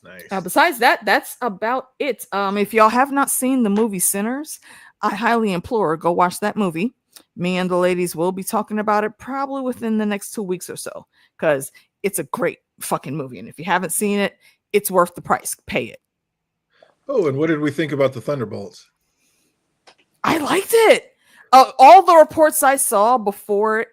Nice. Besides that, that's about it. If y'all have not seen the movie Sinners, I highly implore go watch that movie. Me and the ladies will be talking about it probably within the next 2 weeks or so because it's a great fucking movie. And if you haven't seen it, it's worth the price. Pay it. Oh, and what did we think about the Thunderbolts? I liked it. All the reports I saw before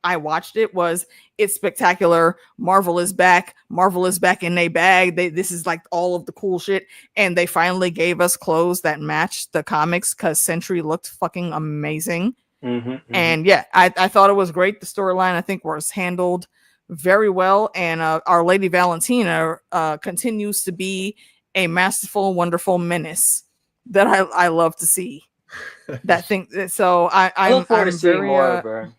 I watched it was it's spectacular. Marvel is back. Marvel is back in their bag. This is like all of the cool shit. And they finally gave us clothes that matched the comics because Sentry looked fucking amazing. And yeah, I thought it was great. The storyline, I think, was handled very well. And Our Lady Valentina continues to be a masterful, wonderful menace that I love to see. That thing. So I look forward to seeing very, more of her.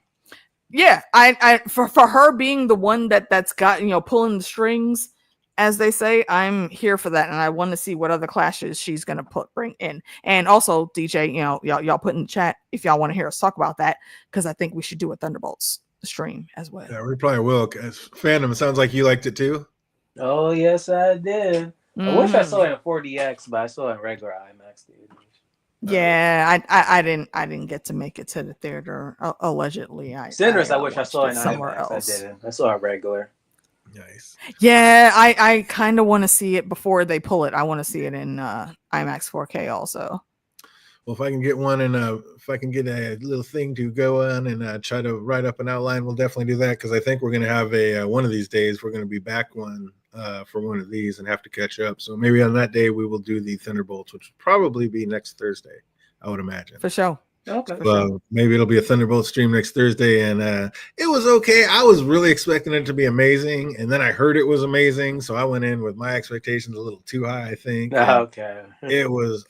Yeah, I for her being the one that's got, you know, pulling the strings, as they say, I'm here for that, and I want to see what other clashes she's gonna bring in. And also, DJ, you know, y'all put in the chat if y'all want to hear us talk about that, because I think we should do a Thunderbolts stream as well. Yeah, we probably will. Cause Phantom, it sounds like you liked it too. Oh yes, I did. I wish I saw it in 4DX, but I saw it in regular IMAX theaters. Yeah, I didn't get to make it to the theater. Allegedly, Cinders, I wish I saw it in somewhere IMAX. else. I didn't. I saw it regular. Nice. Yeah, I kind of want to see it before they pull it. I want to see it in IMAX 4K also. Well, if I can get one and if I can get a little thing to go on and try to write up an outline, we'll definitely do that, because I think we're going to have a one of these days we're going to be back one for one of these and have to catch up. So maybe on that day we will do the Thunderbolts, which will probably be next Thursday, I would imagine. For sure. Okay. So maybe it'll be a Thunderbolt stream next Thursday, and it was okay. I was really expecting it to be amazing, and then I heard it was amazing, so I went in with my expectations a little too high, I think. Okay. It was.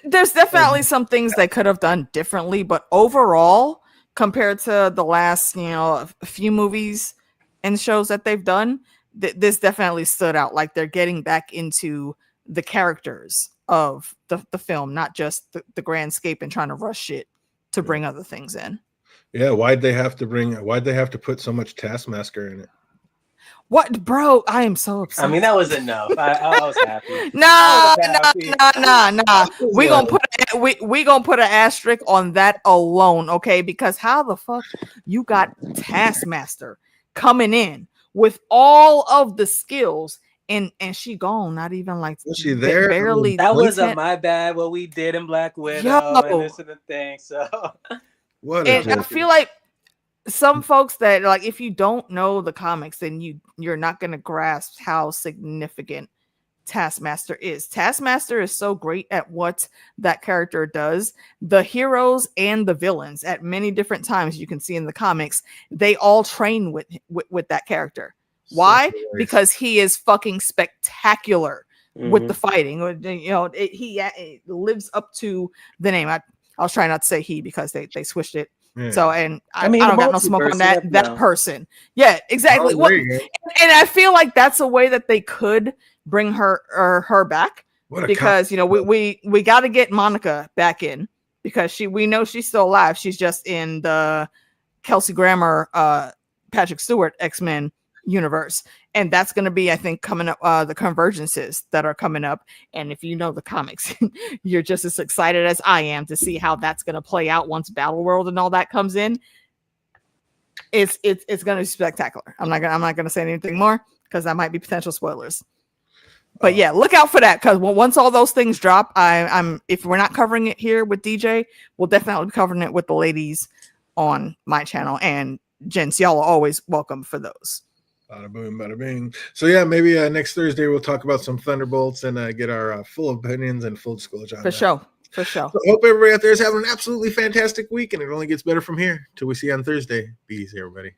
There's definitely some things they could have done differently, but overall, compared to the last, you know, a few movies and shows that they've done, this definitely stood out. Like they're getting back into the characters of the film, not just the grand scape and trying to rush it to bring other things in. Yeah, why'd they have to put so much Taskmaster in it? What, bro? I am so upset. I mean, that was enough. I was happy. Nah. We gonna put an asterisk on that alone, okay? Because how the fuck you got Taskmaster coming in with all of the skills, and she gone, not even like, was she there? Barely. That wasn't my bad. What we did in Black Widow and this and the thing. So what? And I feel like some folks that, like, if you don't know the comics, then you're not gonna grasp how significant Taskmaster is. Taskmaster is so great at what that character does. The heroes and the villains, at many different times you can see in the comics, they all train with that character. Why? Because he is fucking spectacular with the fighting. You know, he lives up to the name. I was trying not to say he because they switched it. Yeah. So, and I mean, I don't got no smoke on that person. Yeah, exactly. Well, and I feel like that's a way that they could bring her back, because you know we got to get Monica back in, because we know she's still alive. She's just in the Kelsey Grammer, Patrick Stewart X-Men universe, and that's going to be, I think, coming up, the convergences that are coming up. And if you know the comics, you're just as excited as I am to see how that's going to play out once Battle World and all that comes in. It's going to be spectacular. I'm not going to say anything more, because that might be potential spoilers. But yeah, look out for that, because once all those things drop, I'm if we're not covering it here with DJ, we'll definitely be covering it with the ladies on my channel. And gents, y'all are always welcome for those. Bada boom, bada bing. So yeah, maybe next Thursday we'll talk about some Thunderbolts and get our full opinions and full disclosure on that. For sure. So hope everybody out there is having an absolutely fantastic week, and it only gets better from here. Till we see you on Thursday. Be easy, everybody.